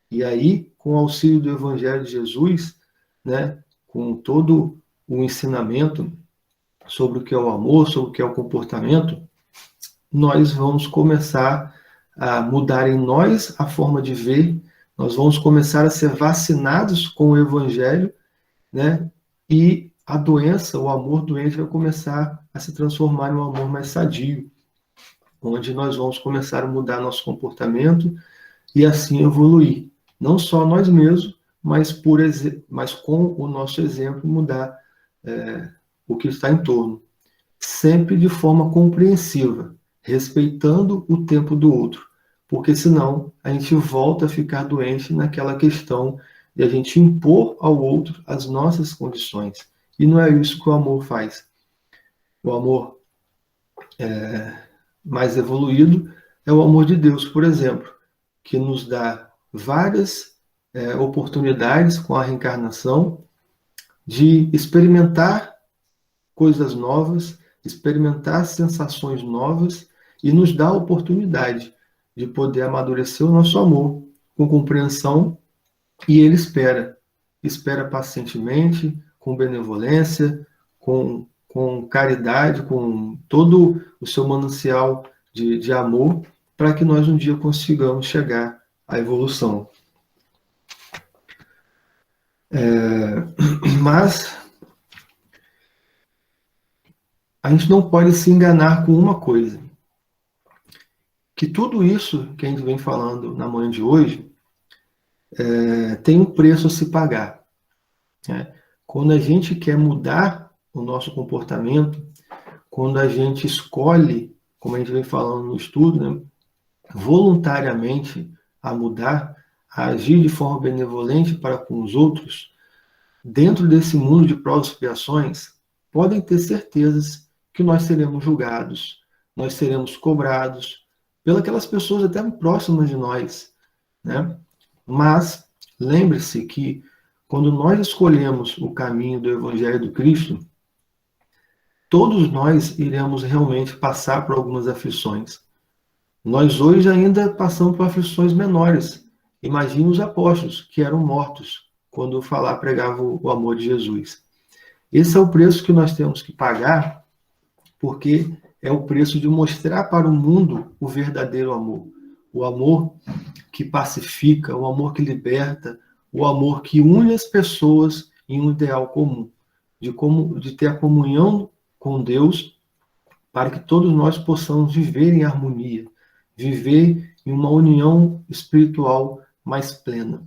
E aí, com o auxílio do Evangelho de Jesus, né, com todo o ensinamento sobre o que é o amor, sobre o que é o comportamento, nós vamos começar a mudar em nós a forma de ver, nós vamos começar a ser vacinados com o Evangelho, né? E a doença, o amor doente, vai começar a se transformar em um amor mais sadio, onde nós vamos começar a mudar nosso comportamento e assim evoluir. Não só nós mesmos, mas com o nosso exemplo mudar o que está em torno. Sempre de forma compreensiva, respeitando o tempo do outro, porque senão a gente volta a ficar doente naquela questão de a gente impor ao outro as nossas condições. E não é isso que o amor faz. O amor mais evoluído é o amor de Deus, por exemplo, que nos dá várias oportunidades com a reencarnação de experimentar coisas novas, experimentar sensações novas e nos dá a oportunidade de poder amadurecer o nosso amor com compreensão, e ele espera pacientemente, com benevolência, com caridade, com todo o seu manancial de amor, para que nós um dia consigamos chegar à evolução. Mas a gente não pode se enganar com uma coisa, que tudo isso que a gente vem falando na manhã de hoje tem um preço a se pagar. Né? Quando a gente quer mudar o nosso comportamento, quando a gente escolhe, como a gente vem falando no estudo, né, voluntariamente a mudar, a agir de forma benevolente para com os outros, dentro desse mundo de provas e expiações, podem ter certezas que nós seremos julgados, nós seremos cobrados pelas pessoas até próximas de nós, né? Mas lembre-se que quando nós escolhemos o caminho do Evangelho do Cristo, todos nós iremos realmente passar por algumas aflições. Nós hoje ainda passamos por aflições menores. Imagine os apóstolos, que eram mortos quando pregavam o amor de Jesus. Esse é o preço que nós temos que pagar, porque é o preço de mostrar para o mundo o verdadeiro amor. O amor que pacifica, o amor que liberta, o amor que une as pessoas em um ideal comum, de ter a comunhão com Deus, para que todos nós possamos viver em harmonia, viver em uma união espiritual mais plena.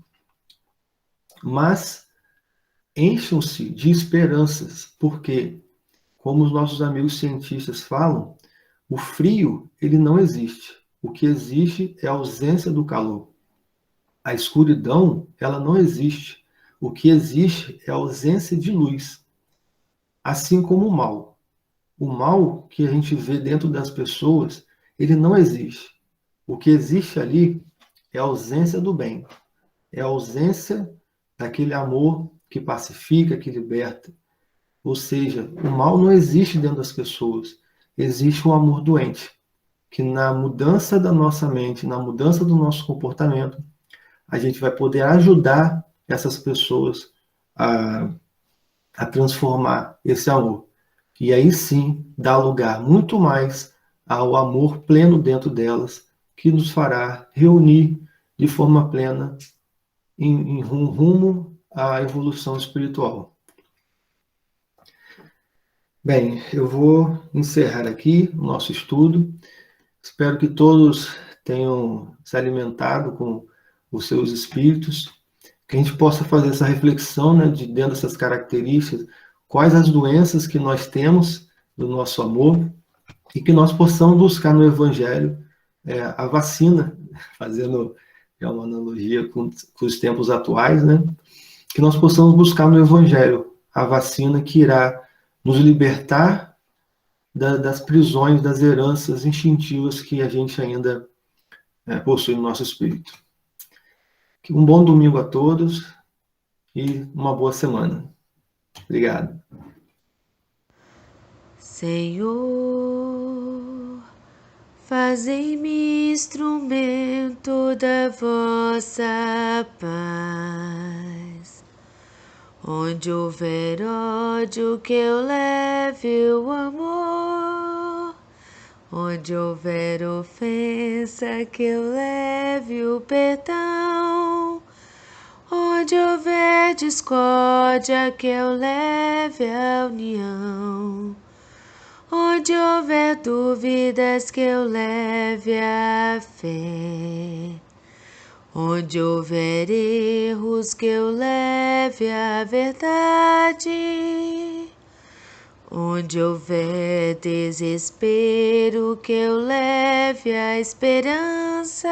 Mas encham-se de esperanças, porque, como os nossos amigos cientistas falam, o frio ele não existe. O que existe é a ausência do calor. A escuridão ela não existe. O que existe é a ausência de luz. assim como o mal. O mal que a gente vê dentro das pessoas, ele não existe. O que existe ali é a ausência do bem, é a ausência daquele amor que pacifica, que liberta. Ou seja, o mal não existe dentro das pessoas, existe um amor doente, que na mudança da nossa mente, na mudança do nosso comportamento, a gente vai poder ajudar essas pessoas a transformar esse amor. E aí sim, dá lugar muito mais ao amor pleno dentro delas, que nos fará reunir de forma plena em rumo à evolução espiritual. Bem, eu vou encerrar aqui o nosso estudo. Espero que todos tenham se alimentado com os seus espíritos, que a gente possa fazer essa reflexão, né, de dentro dessas características, quais as doenças que nós temos do nosso amor, e que nós possamos buscar no Evangelho a vacina, fazendo uma analogia com os tempos atuais, né, que nós possamos buscar no Evangelho a vacina que irá nos libertar das prisões, das heranças instintivas que a gente ainda possui no nosso espírito. Um bom domingo a todos e uma boa semana. Obrigado. Senhor, fazei-me instrumento da vossa paz. Onde houver ódio, que eu leve o amor. Onde houver ofensa, que eu leve o perdão. Onde houver discórdia, que eu leve a união. Onde houver dúvidas, que eu leve a fé. Onde houver erros, que eu leve a verdade. Onde houver desespero, que eu leve a esperança.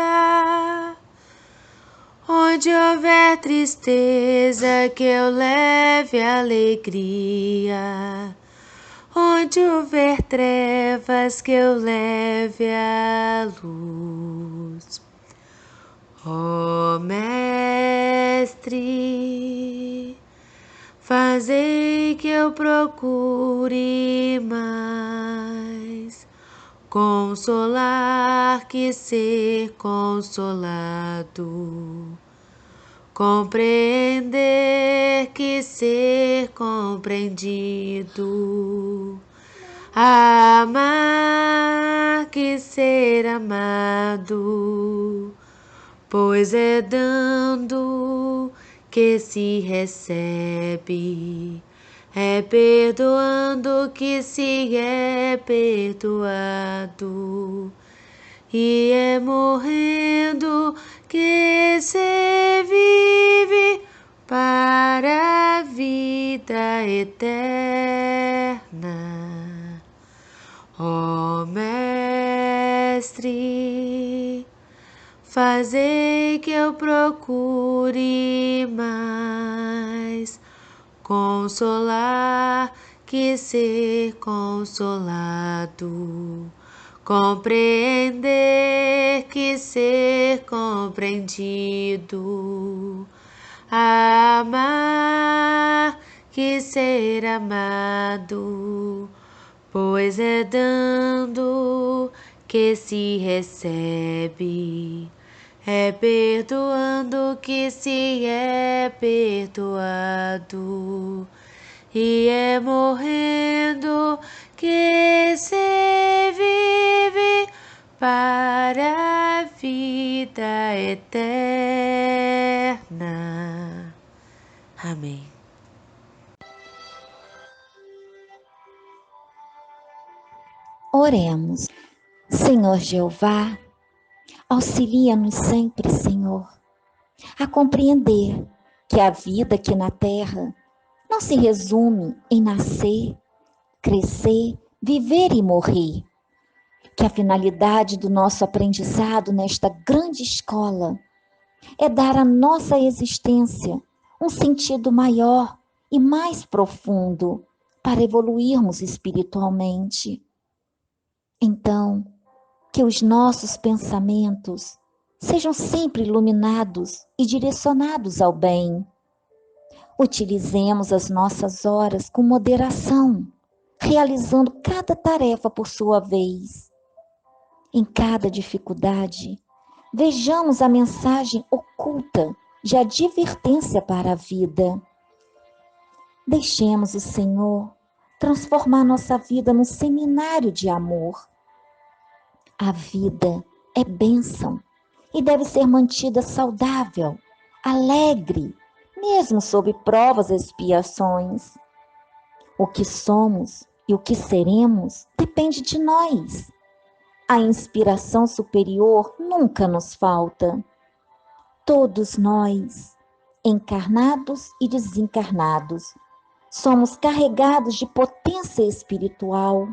Onde houver tristeza, que eu leve a alegria. Onde houver trevas, que eu leve a luz. Ó Mestre, fazei que eu procure mais consolar que ser consolado, compreender que ser compreendido, amar que ser amado, pois é dando que se recebe, é perdoando que se é perdoado, e é morrendo que se vive para a vida eterna. Ó Mestre, fazei que eu procure mais consolar que ser consolado, compreender que ser compreendido, amar que ser amado, pois é dando que se recebe, é perdoando que se é perdoado, e é morrendo que se vive para a vida eterna. Amém. Oremos. Senhor Jeová, auxilia-nos sempre, Senhor, a compreender que a vida aqui na Terra não se resume em nascer, crescer, viver e morrer. Que a finalidade do nosso aprendizado nesta grande escola é dar à nossa existência um sentido maior e mais profundo, para evoluirmos espiritualmente. Então, que os nossos pensamentos sejam sempre iluminados e direcionados ao bem. Utilizemos as nossas horas com moderação, realizando cada tarefa por sua vez. Em cada dificuldade, vejamos a mensagem oculta de advertência para a vida. Deixemos o Senhor transformar nossa vida num seminário de amor. A vida é bênção e deve ser mantida saudável, alegre, mesmo sob provas e expiações. O que somos e o que seremos depende de nós. A inspiração superior nunca nos falta. Todos nós, encarnados e desencarnados, somos carregados de potência espiritual.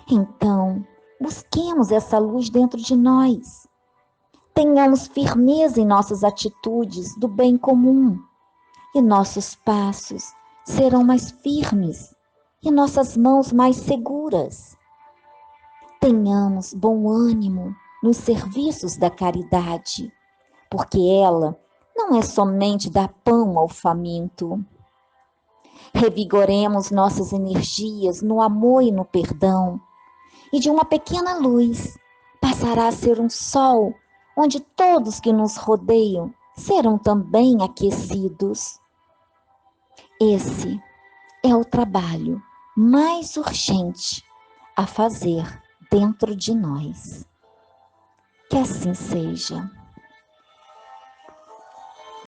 Então, busquemos essa luz dentro de nós. Tenhamos firmeza em nossas atitudes do bem comum, e nossos passos serão mais firmes e nossas mãos mais seguras. Tenhamos bom ânimo nos serviços da caridade, porque ela não é somente dar pão ao faminto. Revigoremos nossas energias no amor e no perdão, e de uma pequena luz passará a ser um sol, onde todos que nos rodeiam serão também aquecidos. Esse é o trabalho mais urgente a fazer dentro de nós. Que assim seja.